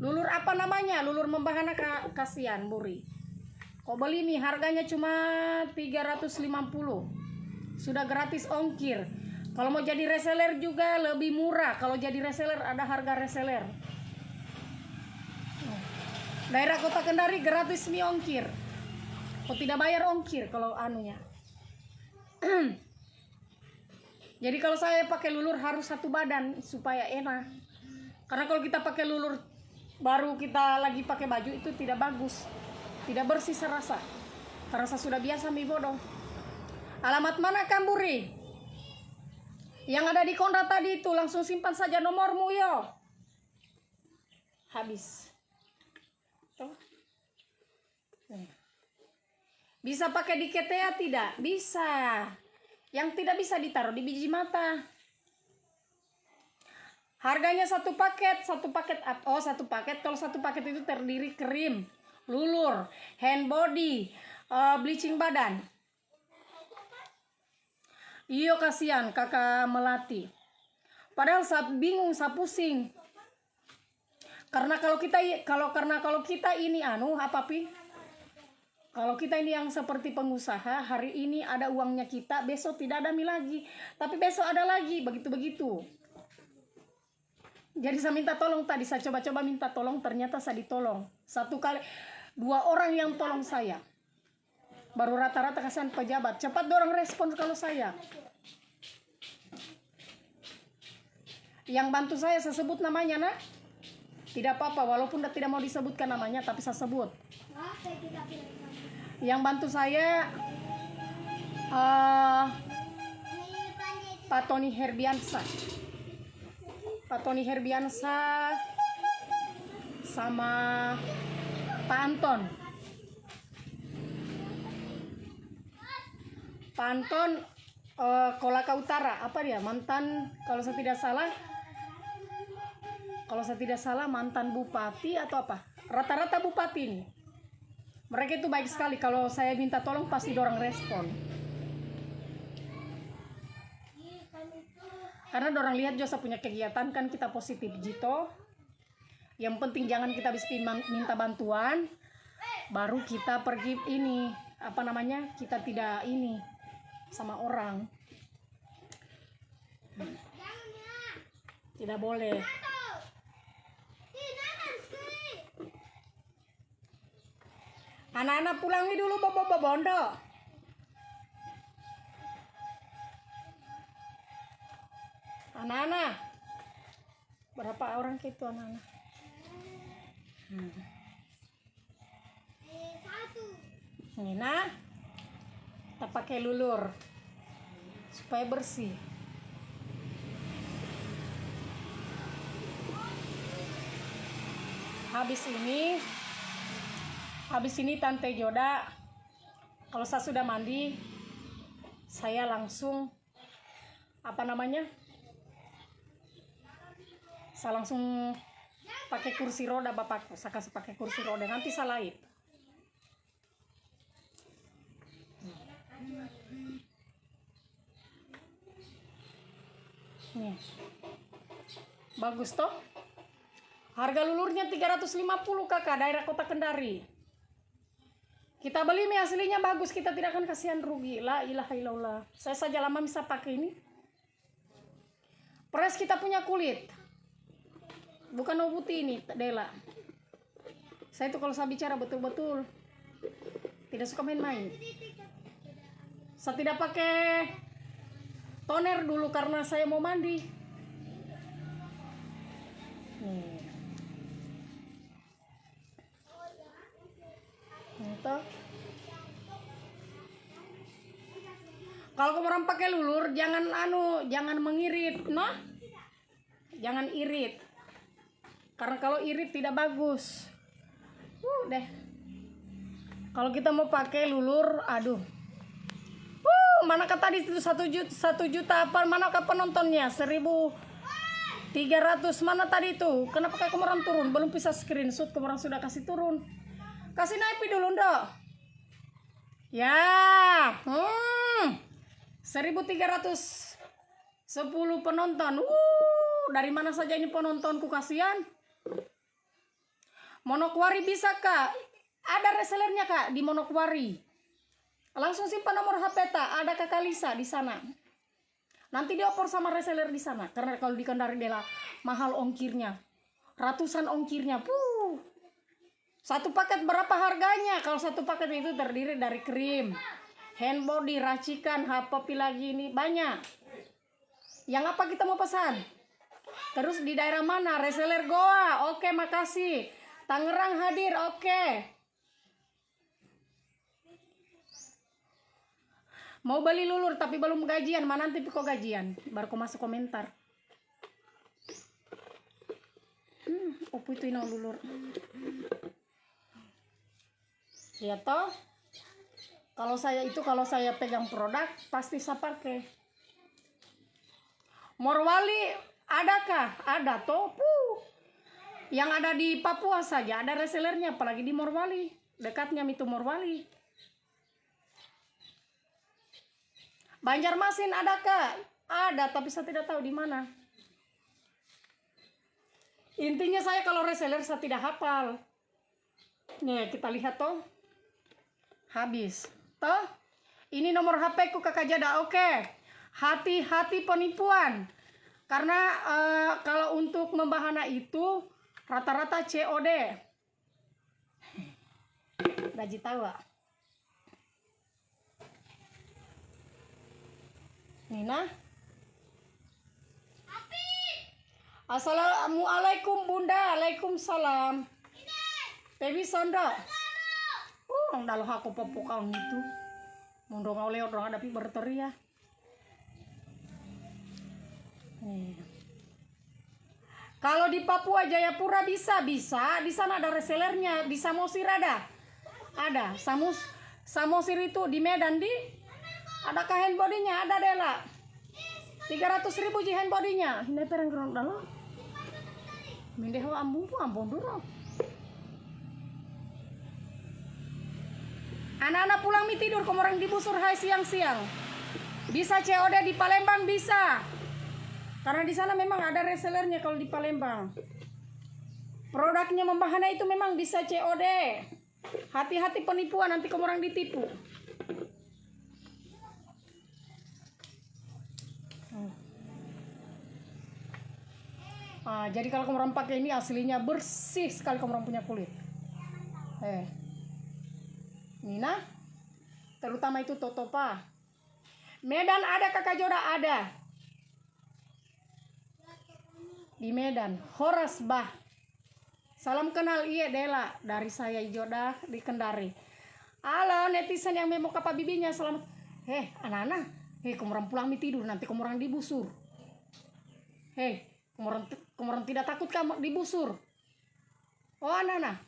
Lulur apa namanya? Lulur membahana kasihan Buri. Kau beli nih harganya cuma 350. sudah gratis ongkir. Kalau mau jadi reseller juga lebih murah. Kalau jadi reseller ada harga reseller. Daerah Kota Kendari gratis nih ongkir. Kau tidak bayar ongkir kalau anunya. Jadi kalau saya pakai lulur harus satu badan supaya enak. Karena kalau kita pakai lulur baru kita lagi pakai baju itu tidak bagus. Tidak bersih serasa. Karena saya sudah biasa mi bodoh. Alamat mana Kamburi? Yang ada di Konrad tadi itu langsung simpan saja nomormu yo. Habis. Tuh. Bisa pakai di KTA tidak? Bisa. Yang tidak bisa ditaruh di biji mata. Harganya satu paket. Satu paket. Kalau satu paket itu terdiri krim, lulur, hand body, bleaching badan. Iyo kasihan kakak Melati. Padahal saya bingung, saya pusing. Karena kalau kita ini kalau kita ini yang seperti pengusaha, hari ini ada uangnya kita, besok tidak ada lagi. Tapi besok ada lagi, begitu-begitu. Jadi saya minta tolong tadi, saya coba-coba minta tolong, ternyata saya ditolong. 2 orang yang tolong saya. Baru rata-rata kasihan pejabat. Cepat dorong respons kalau saya. Yang bantu saya sebut namanya, nak. Tidak apa-apa, walaupun tidak mau disebutkan namanya, tapi saya sebut. Yang bantu saya Pak Tony Herbiansa. Pak Tony Herbiansa sama Pak Anton. Pak Anton Kolaka Utara, apa dia? Mantan, kalau saya tidak salah mantan bupati atau apa? Rata-rata bupati ini. Mereka itu baik sekali, kalau saya minta tolong pasti dorong respon. Karena dorang lihat Josa punya kegiatan kan kita positif jito. Yang penting jangan kita bisa minta bantuan, baru kita pergi ini, kita tidak ini sama orang. Tidak boleh. Anak-anak pulangi dulu bobo-bobondo. Anak-anak. Berapa orang gitu anak-anak? Ini nah. Kita pakai lulur supaya bersih. Habis ini Tante Joda, kalau saya sudah mandi, saya langsung saya langsung pakai kursi roda bapakku. Saya kasih pakai kursi roda, nanti saya lait. Nih. Bagus toh? Harga lulurnya 350 kakak, daerah Kota Kendari. Kita beli mie aslinya bagus, kita tidak akan kasihan rugi. La ilaha illallah. Saya saja lama bisa pakai ini. Pres kita punya kulit. Bukan putih ini, Dela. Saya itu kalau saya bicara betul-betul tidak suka main-main. Saya tidak pakai toner dulu karena saya mau mandi. Kalau kamu orang pakai lulur jangan mengirit, nah. Jangan irit. Karena kalau irit tidak bagus. Deh. Kalau kita mau pakai lulur, aduh. Manakah tadi itu 1 juta apa? Manakah penontonnya? 1.300 mana tadi itu? Kenapa kamu orang turun? Belum bisa screenshot, kamu orang sudah kasih turun. Kasih naik dulu, Ndok. Ya. 1.310 penonton. Dari mana saja ini penontonku, kasihan. Monokwari bisa, Kak? Ada resellernya, Kak, di Monokwari. Langsung simpan nomor HP ta, ada Kakak Lisa di sana. Nanti dioper sama reseller di sana. Karena kalau di Kendari Dela mahal ongkirnya. Ratusan ongkirnya. Satu paket berapa harganya? Kalau satu paket itu terdiri dari krim, hand body, racikan, apa lagi ini banyak. Yang apa kita mau pesan? Terus di daerah mana? Reseller Goa. Oke, makasih. Tangerang hadir. Oke. Mau beli lulur tapi belum gajian. Mana nanti kok gajian? Baru kau masuk komentar. Opo itu inang lulur. Ya toh. Kalau saya pegang produk pasti saya pakai. Morwali adakah? Ada toh. Yang ada di Papua saja ada resellernya, apalagi di Morwali. Dekatnya itu Morwali. Banjarmasin adakah? Ada, tapi saya tidak tahu di mana. Intinya saya kalau reseller saya tidak hafal. Nih, kita lihat toh. Habis. Toh? Ini nomor HP ku Kakak Jada. Oke. Hati-hati penipuan. Karena kalau untuk membahana itu rata-rata COD. Gaji tahu. Nina. Assalamualaikum Bunda. Waalaikumsalam. Tebi Sonda. Dalo aku popokal itu. Mundong oleh orang hadapi berteriak. Kalau di Papua Jayapura bisa. Di sana ada resellernya. Di Samosir ada. Samosir itu di Medan di. Adakah handbody-nya? Ada Dela. 300.000 ji handbody-nya. Ini perang gerong dalo. Mindeho ambon dulu. Anak-anak pulang mi tidur, kamu orang dibusur hai siang-siang. Bisa COD di Palembang bisa. Karena di sana memang ada resellernya kalau di Palembang. Produknya membahana itu memang bisa COD. Hati-hati penipuan, nanti kamu orang ditipu. Jadi kalau kamu orang pakai ini aslinya bersih sekali kamu orang punya kulit. Nina, terutama itu Totopa. Medan ada Kakak Joda ada. Di Medan, Horas Bah. Salam kenal iya Dela dari saya Joda di Kendari. Halo netizen yang mau kapa bibinya selamat. Anak-anak, kamu orang pulang mi tidur nanti kamu orang dibusur. Kamu orang tidak takut kamu dibusur. Oh anak-anak,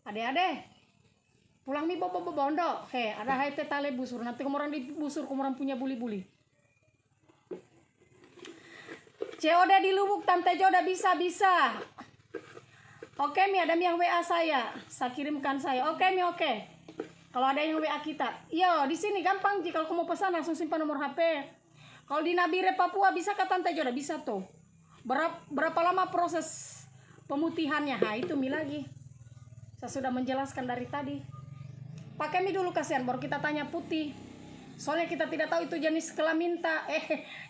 ade-ade. Pulang mi bondo. Ada hai tetale busur. Nanti kamu orang dibusur, kamu orang punya buli-buli. COD di Lubuk, Tante Joda bisa. Oke mi, ada mi yang WA saya kirimkan saya. Oke mi, oke. Kalau ada yang WA kita. Iya, di sini gampang. Jika kamu mau pesan langsung simpan nomor HP. Kalau di Nabire Papua bisa ke Tante Joda, bisa tuh. Berapa lama proses pemutihannya? Itu mi lagi. Saya sudah menjelaskan dari tadi. Pakai mi dulu kasihan, baru kita tanya putih. Soalnya kita tidak tahu itu jenis kelamin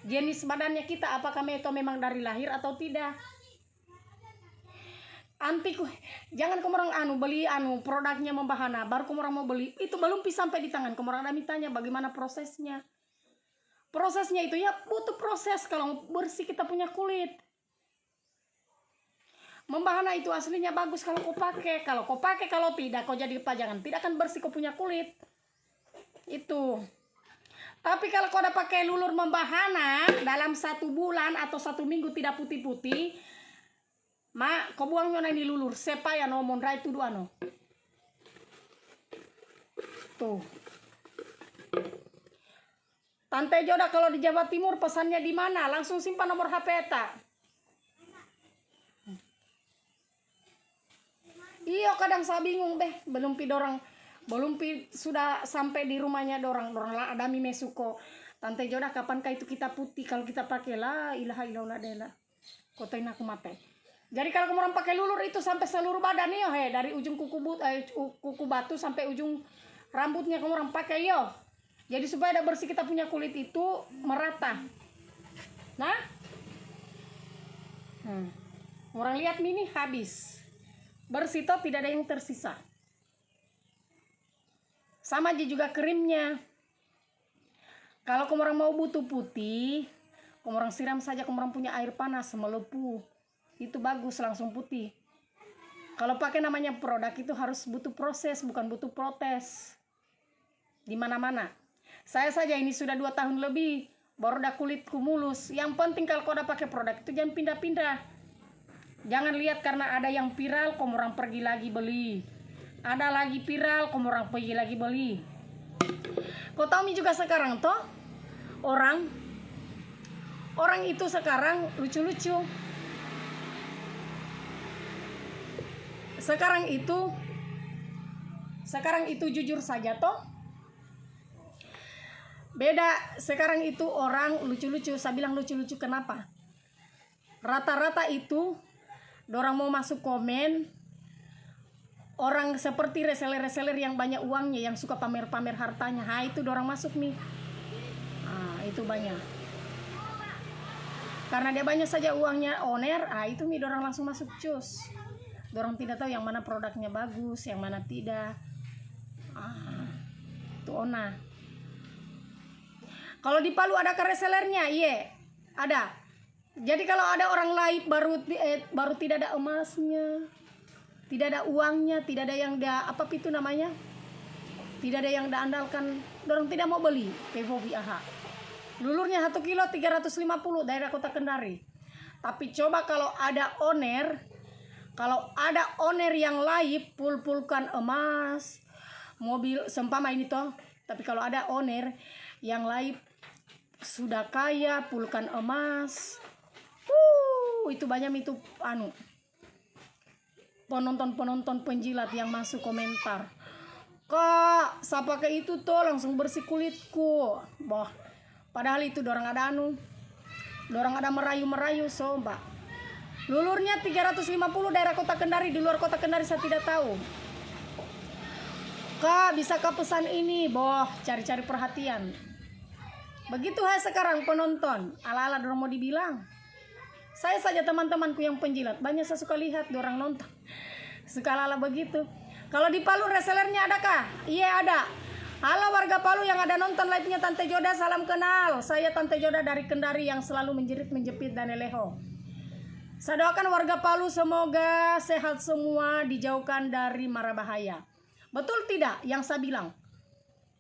jenis badannya kita apakah itu memang dari lahir atau tidak. Jangan kamu orang beli produknya membahana, baru kamu orang mau beli itu belum sampai di tangan. Kamu orang tanya bagaimana prosesnya. Prosesnya itu ya butuh proses kalau bersih kita punya kulit. Membahana itu aslinya bagus kalau kau pakai. Kalau tidak kau jadi pajangan, tidak akan bersih kau punya kulit. Itu. Tapi kalau kau udah pakai lulur membahana dalam 1 bulan atau 1 minggu tidak putih-putih, kau buang nyona ini lulur. Sepa ya no mondra itu dua no. Tuh. Tante Joda kalau di Jawa Timur pesannya di mana? Langsung simpan nomor HP tak? Iya kadang saya bingung deh, belum sudah sampai di rumahnya dorang lah ada mi mesuko. Tante Joda kapankah itu kita putih kalau kita pakai la ilaha illallah dela. Kotain aku mate. Jadi kalau kamu pakai lulur itu sampai seluruh badan nih dari ujung kuku batu sampai ujung rambutnya kamu orang pakai yo. Jadi supaya ada bersih kita punya kulit itu merata. Nah, orang lihat ini habis bersih toh, tidak ada yang tersisa. Sama aja juga krimnya. Kalau kamu orang mau butuh putih, kamu orang siram saja, kamu orang punya air panas melepuh, itu bagus langsung putih. Kalau pakai namanya produk itu harus butuh proses, bukan butuh protes. Di mana-mana. Saya saja ini sudah 2 tahun lebih baru udah kulitku mulus. Yang penting kalau kau udah pakai produk itu jangan pindah-pindah. Jangan lihat karena ada yang viral kamu orang pergi lagi beli. Ada lagi viral kamu orang pergi lagi beli. Kau tahu juga sekarang toh orang itu sekarang lucu-lucu. Sekarang itu jujur saja toh. Beda sekarang itu orang lucu-lucu. Saya bilang lucu-lucu kenapa? Rata-rata itu dorang mau masuk komen orang seperti reseller-reseller yang banyak uangnya, yang suka pamer-pamer hartanya. Itu dorang masuk nih. Itu banyak. Karena dia banyak saja uangnya owner, itu nih dorang langsung masuk cus. Dorang tidak tahu yang mana produknya bagus, yang mana tidak. Itu ona. Kalau di Palu ada resellernya, iya, ada. Jadi kalau ada orang live baru tidak ada emasnya, tidak ada uangnya, tidak ada yang apa itu namanya, tidak ada yang andalkan, dorang tidak mau beli PVOV AHA. Lulurnya 1 kilo 350 daerah Kota Kendari. Tapi coba kalau ada owner yang live pulkan emas, mobil sempama ini toh. Tapi kalau ada owner yang live sudah kaya pulkan emas, itu banyak itu penonton penjilat yang masuk komentar, kak saya pakai itu tuh langsung bersih kulitku. Padahal itu dorang ada merayu soba. Lulurnya 350 daerah Kota Kendari, di luar Kota Kendari saya tidak tahu. Kak bisa kak pesan ini, cari-cari perhatian. Begitu sekarang penonton, ala-ala dorang mau dibilang. Saya saja teman-temanku yang penjilat, banyak saya suka lihat dorang nonton. Suka ala-ala begitu. Kalau di Palu resellernya ada kah? Iya ada. Halo warga Palu yang ada nonton live-nya Tante Joda, salam kenal. Saya Tante Joda dari Kendari yang selalu menjerit, menjepit dan eleho. Saya doakan warga Palu semoga sehat semua, dijauhkan dari mara bahaya. Betul tidak yang saya bilang?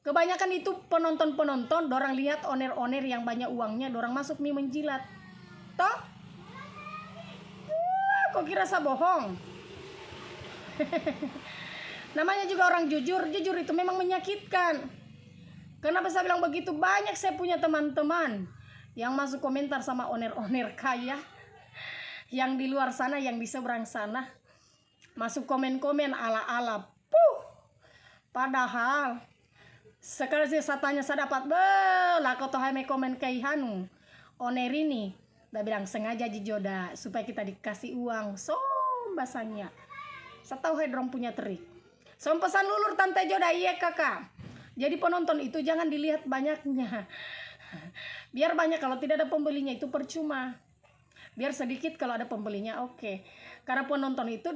Kebanyakan itu penonton dorang lihat owner yang banyak uangnya, dorang masuk nih menjilat. Toh? Kok kira saya bohong? Namanya juga orang jujur itu memang menyakitkan. Kenapa saya bilang begitu? Banyak saya punya teman-teman yang masuk komentar sama owner kaya, yang di luar sana, yang di seberang sana, masuk komen-komen ala-ala. Padahal sekali saya tanya, saya dapat lah kau toh komen kaihanu owner ini, dia bilang sengaja Joda supaya kita dikasih uang. Bahasanya saya tahu dorang punya trik. Pesan lulur Tante Joda, iya kakak. Jadi penonton itu jangan dilihat banyaknya. Biar banyak, kalau tidak ada pembelinya itu percuma. Biar sedikit kalau ada pembelinya oke. Karena penonton itu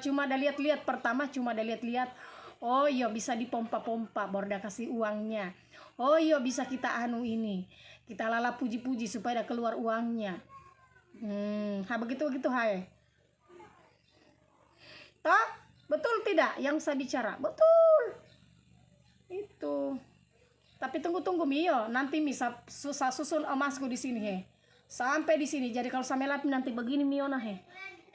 cuma ada lihat-lihat pertama, cuma ada lihat-lihat. Oh iya bisa dipompa-pompa baru dia kasih uangnya. Oh iya bisa kita ini, kita lala puji-puji supaya ada keluar uangnya. Begitu hai. Toh? Betul tidak yang saya bicara? Betul. Itu. Tapi tunggu Mio, nanti bisa susah susun emasku di sini sampai di sini. Jadi kalau saya melap nanti begini Mio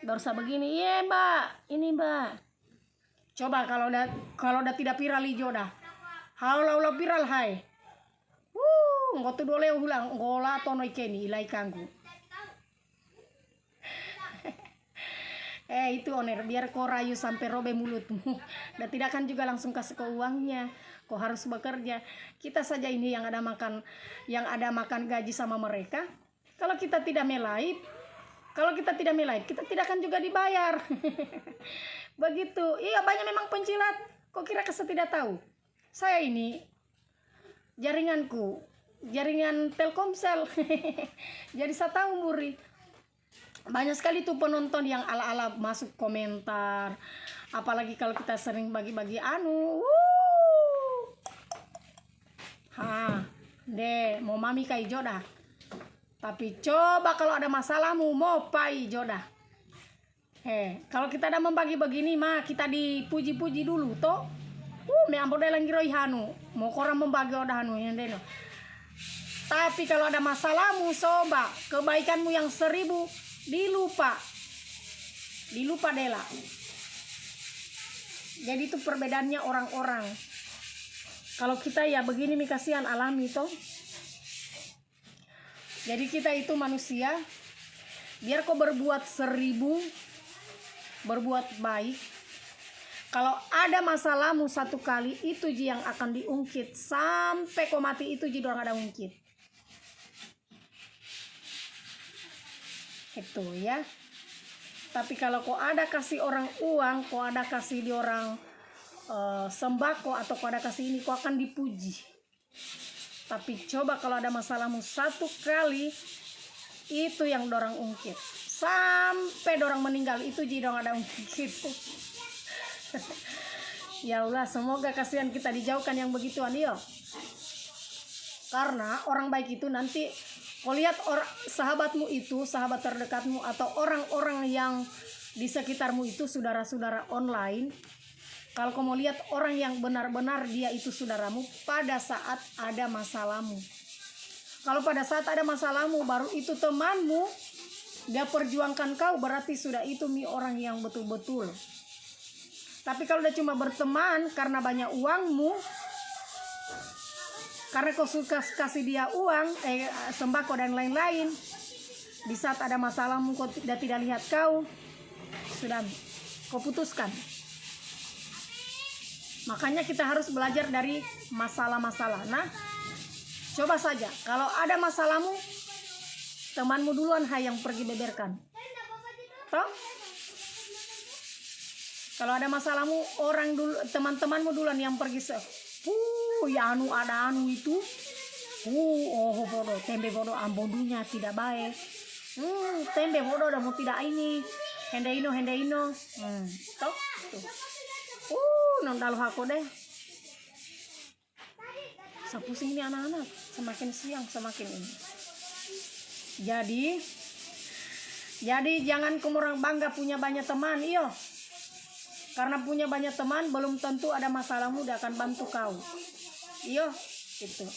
baru saya begini. Iya mbak, ini mbak. Coba kalau udah tidak viral Joda. Halo viral hai. Ngotu dole ulang ngola tono ikeni ilai kanggu. Itu owner biar kau rayu sampai robek mulutmu. Dan tidak akan juga langsung kasih ke uangnya. Kau harus bekerja. Kita saja ini yang ada makan gaji sama mereka. Kalau kita tidak melive, kita tidak akan juga dibayar. Begitu. Iya banyak memang penjilat. Kok kira saya tidak tahu? Saya ini jaringan Telkomsel. Jadi saya tahu Muri. Banyak sekali tuh penonton yang ala-ala masuk komentar. Apalagi kalau kita sering bagi-bagi mau mami kai jodah. Tapi coba kalau ada masalahmu mau pai jodah. Kalau kita ada membagi begini mah kita dipuji-puji dulu toh. Me ambo dalang giroi hanu. Mau korang membagi odah hanu yang deno. Tapi kalau ada masalahmu coba kebaikanmu yang 1000 dilupa Dela. Jadi itu perbedaannya orang-orang. Kalau kita ya begini mi kasihan alami toh. Jadi kita itu manusia, biar kau berbuat 1000, berbuat baik. Kalau ada masalahmu 1 kali, itu yang akan diungkit. Sampai kau mati itu orang ada ungkit. Itu ya. Tapi kalau kau ada kasih orang uang, kau ada kasih di orang sembako, atau kau ada kasih ini, kau akan dipuji. Tapi coba kalau ada masalahmu 1 kali, itu yang dorang ungkit. Sampai dorang meninggal, itu dorang ada ungkit. Ya Allah, semoga kasihan kita dijauhkan yang begituan yo. Karena orang baik itu nanti kau lihat sahabatmu itu, sahabat terdekatmu, atau orang-orang yang di sekitarmu itu, saudara-saudara online. Kalau kau mau lihat orang yang benar-benar dia itu saudaramu pada saat ada masalahmu. Kalau pada saat ada masalahmu baru itu temanmu, dia perjuangkan kau, berarti sudah itu orang yang betul-betul. Tapi kalau dia cuma berteman karena banyak uangmu, karena kau suka kasih dia uang, sembako dan lain-lain, di saat ada masalahmu dia tidak lihat kau, sudah kau putuskan. Makanya kita harus belajar dari masalah-masalah. Nah, coba saja kalau ada masalahmu, temanmu duluan yang pergi beberkan. Toh? Kalau ada masalahmu, teman-temanmu duluan yang pergi ya ada itu. Bodoh, tembe bodoh ambodunya tidak baik. Tembe bodoh udah mau tidak ini. Hendaino. Toh? Tuh. Nondal aku deh. Pusing ini anak-anak. Semakin siang semakin ini. Jadi jangan kumurang bangga punya banyak teman, iyo. Karena punya banyak teman belum tentu ada masalahmu dia akan bantu kau. Iyo, gitu.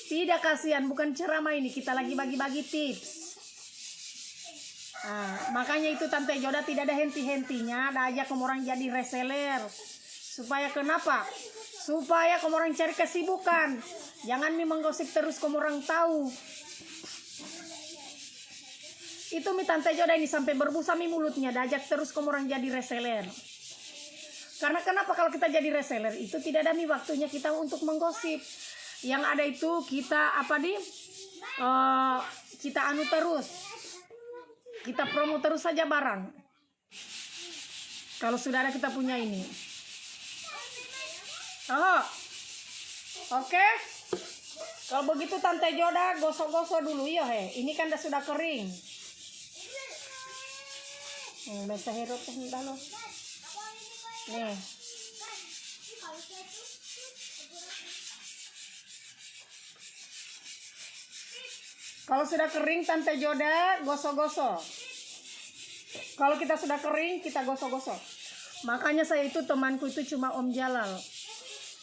Tidak, kasihan, bukan ceramah ini, kita lagi bagi-bagi tips. Makanya itu Tante Joda tidak ada henti-hentinya, ada aja kamu orang jadi reseller. Supaya kenapa? Supaya kamu orang cari kesibukan. Jangan menggosip terus kamu orang tahu. Itu mi Tante Joda ini sampai berbusa mi mulutnya, diajak terus kamu orang jadi reseller. Karena kenapa kalau kita jadi reseller itu tidak ada mi waktunya kita untuk menggosip. Yang ada itu kita kita anu terus. Kita promo terus saja barang. Kalau sudah ada kita punya ini. Oke. Kalau begitu Tante Joda gosok-gosok dulu ya Ini kan sudah kering. Bisa hirup dalo. Nih. Kalau sudah kering Tante Joda gosok-gosok. Kalau kita sudah kering kita gosok-gosok. Makanya saya itu temanku itu cuma Om Jalal.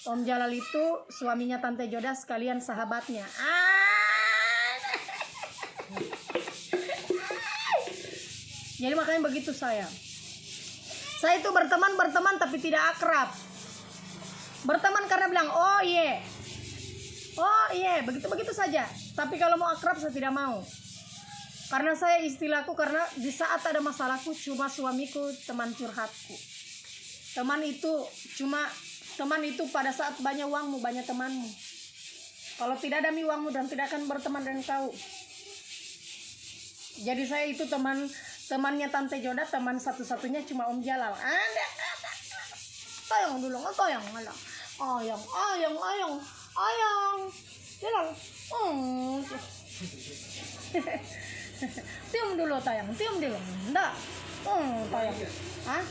Om Jalal itu suaminya Tante Joda sekalian sahabatnya. Jadi makanya begitu saya. Saya itu berteman tapi tidak akrab. Berteman karena bilang oh iya, begitu saja. Tapi kalau mau akrab saya tidak mau. Karena saya istilahku, karena di saat ada masalahku cuma suamiku teman curhatku. Teman itu pada saat banyak uangmu, banyak temanmu. Kalau tidak ada uangmu dan tidak akan berteman dengan kau. Jadi saya itu temannya Tante Joda, teman satu-satunya cuma Om Jalal. Ada Tayang dulu, tayang malah. Ayang. Bilang, tium dulu tayang, tium dulu. Enggak. Tayang. Hah?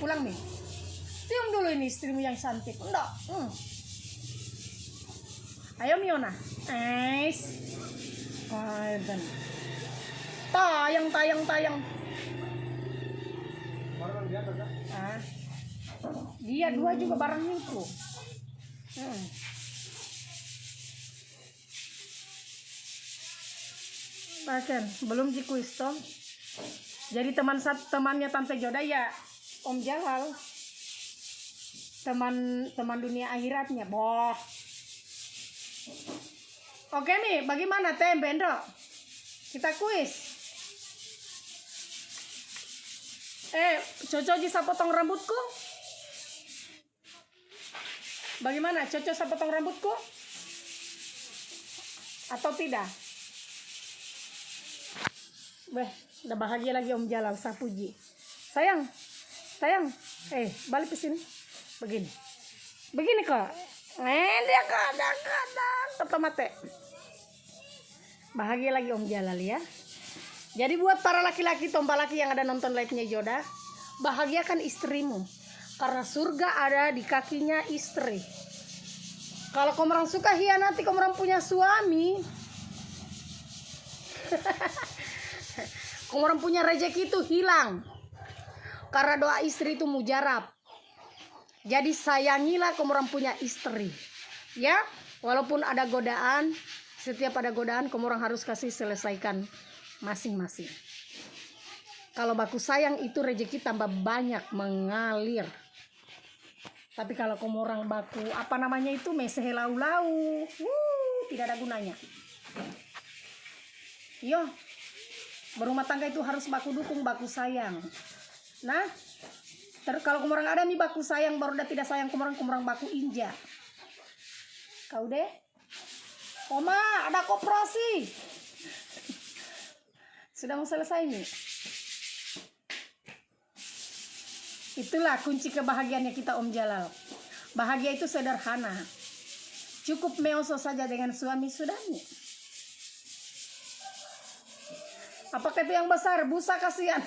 Pulang nih. Tium dulu ini istrimu yang cantik. Enggak. Ayo Miona. Dan tayang. Dia dua juga barang itu. Bahkan belum kuis toh. Jadi temannya Tante Joda ya Om Jalal. Teman dunia akhiratnya, boh. Oke nih, bagaimana Teh Bendo? Kita kuis. Cocok bisa potong rambutku? Bagaimana? Cocok saya potong rambutku? Atau tidak? Udah bahagia lagi Om Jalal, saya puji. Sayang. Balik ke sini. Begini kok. Dia kata mate. Bahagia lagi Om Jalal ya. Jadi buat para laki-laki tompa laki yang ada nonton live-nya Joda, bahagiakan istrimu. Karena surga ada di kakinya istri. Kalau kamu orang suka hianati, kamu orang punya suami. Kamu orang punya rezeki itu hilang. Karena doa istri itu mujarab. Jadi sayangilah kamu orang punya istri. Ya, walaupun ada godaan, setiap ada godaan kamu orang harus kasih selesaikan masing-masing. Kalau baku sayang itu rezeki tambah banyak mengalir. Tapi kalau kamu orang baku mesehe lau-lau, tidak ada gunanya. Yo, berumah tangga itu harus baku dukung, baku sayang. Nah, kalau kamu orang ada nih baku sayang, baru udah tidak sayang kamu orang baku inja. Kau deh, Oma ada koperasi. Sudah mau selesai nih. Itulah kunci kebahagiaannya kita Om Jalal. Bahagia itu sederhana. Cukup meoso saja dengan suami sudah nih. Apakah itu yang besar? Busa kasihan.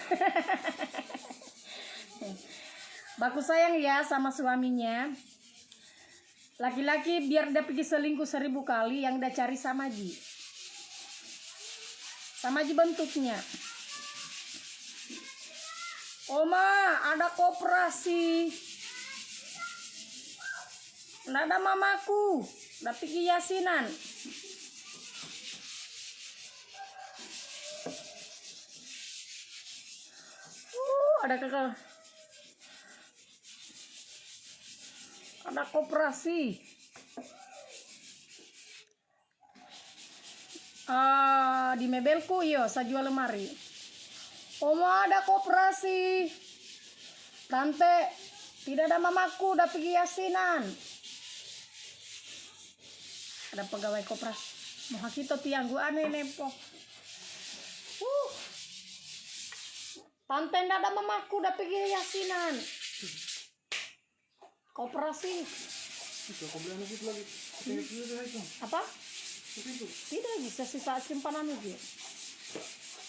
Baku sayang ya sama suaminya. Laki-laki biar dia pergi selingkuh 1000 kali, yang dia cari samaji. Samaji bentuknya. Oma, ada koperasi. Nggak ada mamaku. Udah pergi yasinan. Ada kakak. Ada koperasi. Di mebelku yo, saya jual lemari. Oma ada koperasi. Tante, tidak ada mamaku, udah pergi yasinan. Ada pegawai koperasi. Mau hakito tiang gua aneh nepo. Tante, tidak ada mamaku, udah pergi yasinan. Koperasi. Apa? Tidak bisa sisa simpanan aja.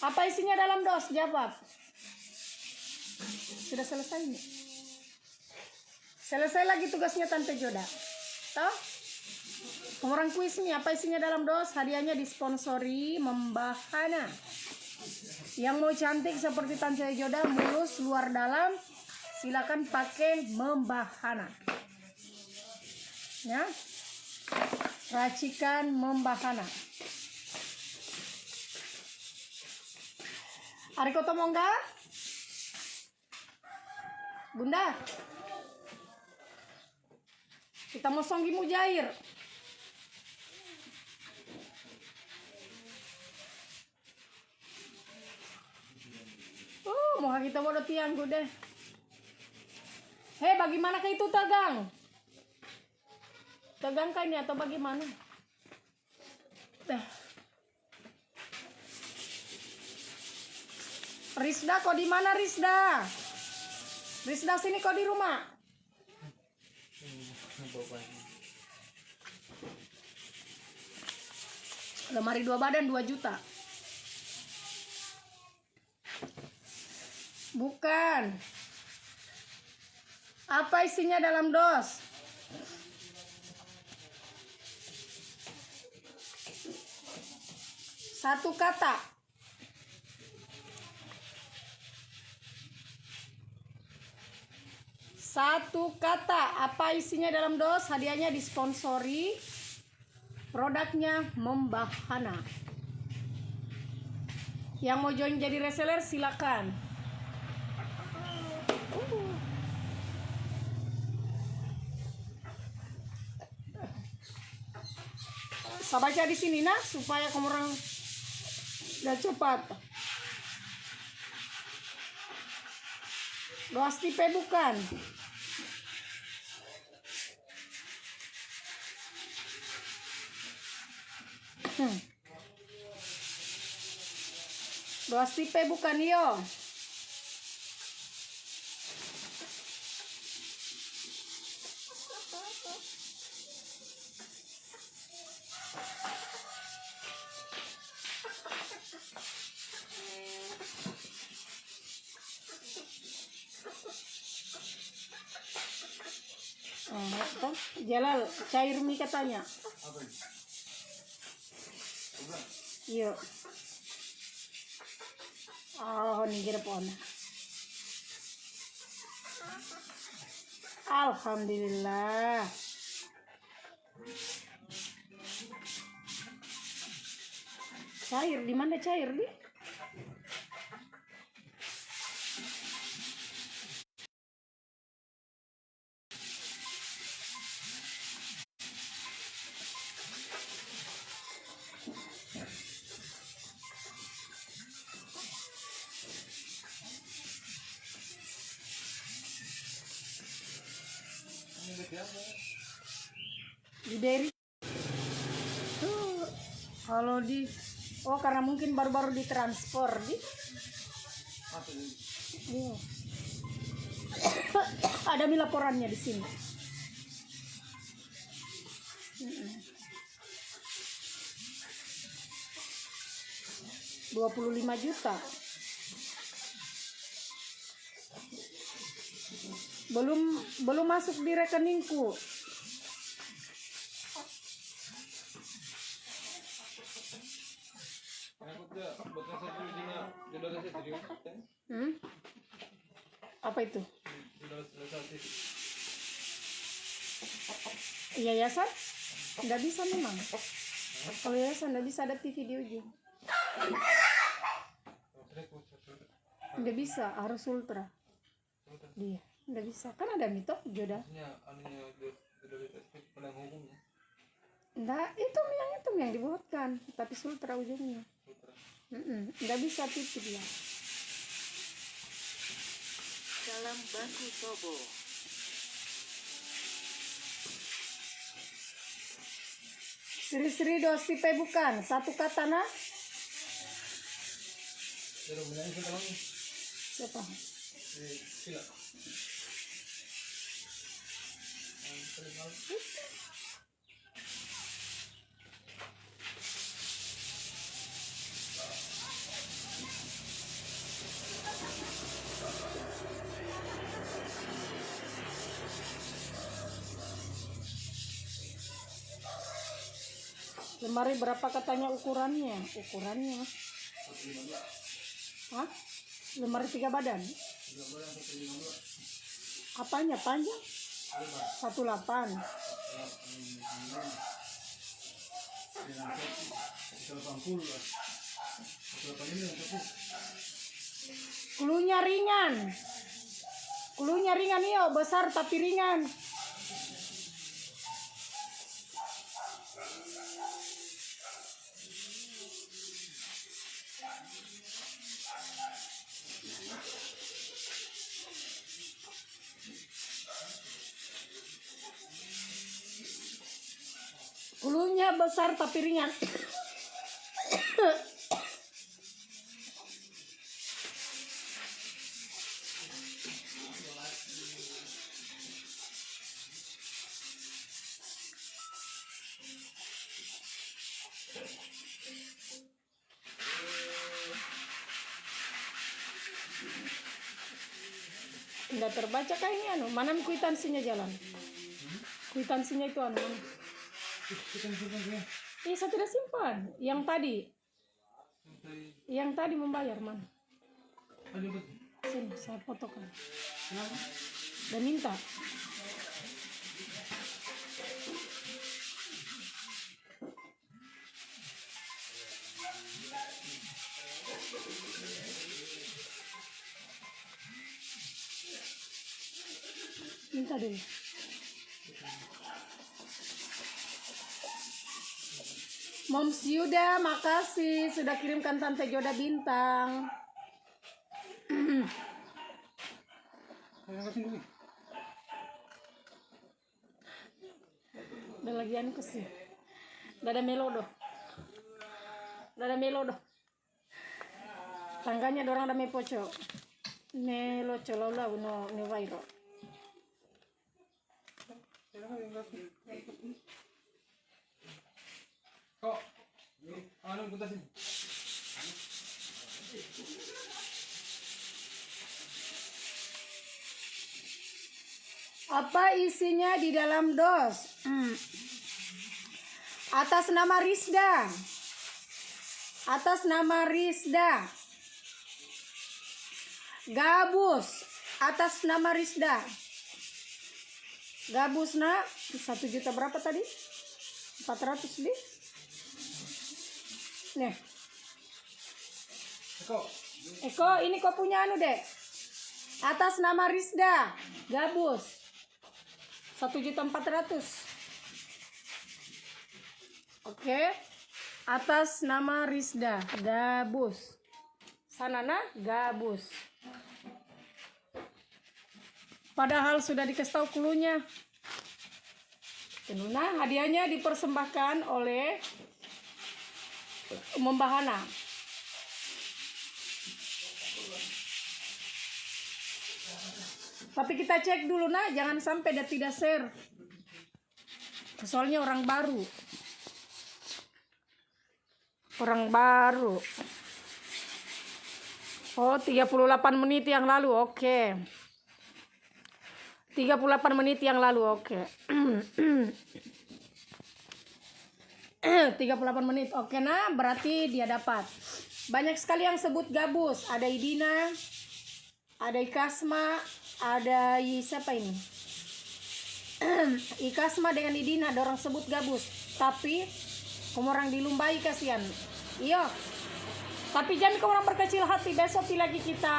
Apa isinya dalam dos? Jawab. Sudah selesai nih. Selesai lagi tugasnya Tante Joda. Toh? Orang kuis nih, apa isinya dalam dos? Hadiahnya disponsori Membahana. Yang mau cantik seperti Tante Joda, mulus luar dalam, silakan pakai Membahana. Ya. Racikan Membahana. Ariko Tomongga? Bunda? Kita mau songgi mujair. Mau kita bodoh tiang gue deh. Hei, bagaimana ke itu Tegang? Tegang kan ini atau bagaimana? Rizda, kau di mana Rizda? Rizda sini, kau di rumah? Lemari 2 badan 2 juta. Bukan. Apa isinya dalam dos? Satu kata. Satu kata. Apa isinya dalam dos? Hadiahnya disponsori. Produknya Membahana. Yang mau join jadi reseller silakan. Saya baca di sini nah supaya kamu orang gak cepat. Doa stipe bukan. Doa stipe bukan yo. Jalal, cair mie katanya. Iya. Oh, ini kira pohon. Alhamdulillah. Cair di mana cair di? Di dairy. Kalau di karena mungkin baru-baru ditransfer di. Iya. Ada mi laporannya di sini. 25 juta. Belum masuk di rekeningku. Apa itu? Yayasan? Nggak bisa memang. Kalau yayasan nggak bisa ada TV di ujung. Nggak bisa, harus ultra. Dia nggak bisa. Kan ada mitok jodoh. Nggak, itu yang dibuatkan, tapi sultra ujungnya. Nggak bisa TV dia. Salam Bangku Tobo. Sri dosipe bukan. Satu kata nah. Siapa? Lemari berapa katanya ukurannya? Hah? Lemari 3 badan? Apanya panjang? 18. Kulunya ringan iyo, besar tapi ringan. Kulunya besar tapi ringan. Nggak terbaca kayak ini anu. Mana kwitansinya jalan? Kwitansinya itu anu. Mana? Saya tidak simpan. Yang tadi. Yang tadi membayar mana? Sini saya fotokan. Dan minta. Minta dulu. Moms Yuda, makasih sudah kirimkan Tante Joda bintang. Udah lagi anu kesih. Dada melodo. Dada melodo. Tangganya dorang dame poco. Nelo colola uno ne vairo. Kok? Ano puntasin? Apa isinya di dalam dos? Atas nama Rizda. Atas nama Rizda. Gabus. Atas nama Rizda. Gabus nak 1 juta berapa tadi? 400 di? Nih. Eko, ini kau punya anu dek. Atas nama Rizda. Gabus. 1.400.000. Oke. Atas nama Rizda. Gabus. Sanana gabus. Padahal sudah dikasih tahu klunya. Nah, hadiahnya dipersembahkan oleh Membahana. Tapi kita cek dulu nah, jangan sampai dia tidak share. Soalnya orang baru. Orang baru. Oh, 38 menit yang lalu. Oke. 38 menit yang lalu. Oke. 38 menit. Oke, nah berarti dia dapat. Banyak sekali yang sebut gabus. Ada Idina, ada Ikasma, ada siapa ini? Ikasma dengan Idina ada orang sebut gabus. Tapi kamu orang dilumbai kasihan. Iya. Tapi jangan kamu orang berkecil hati. Besok lagi kita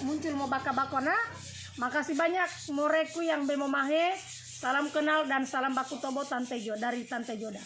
muncul mau baka-bakona. Makasih banyak moreku yang bemomahe. Salam kenal dan salam baku tobo Tante Jo dari Tante Joda.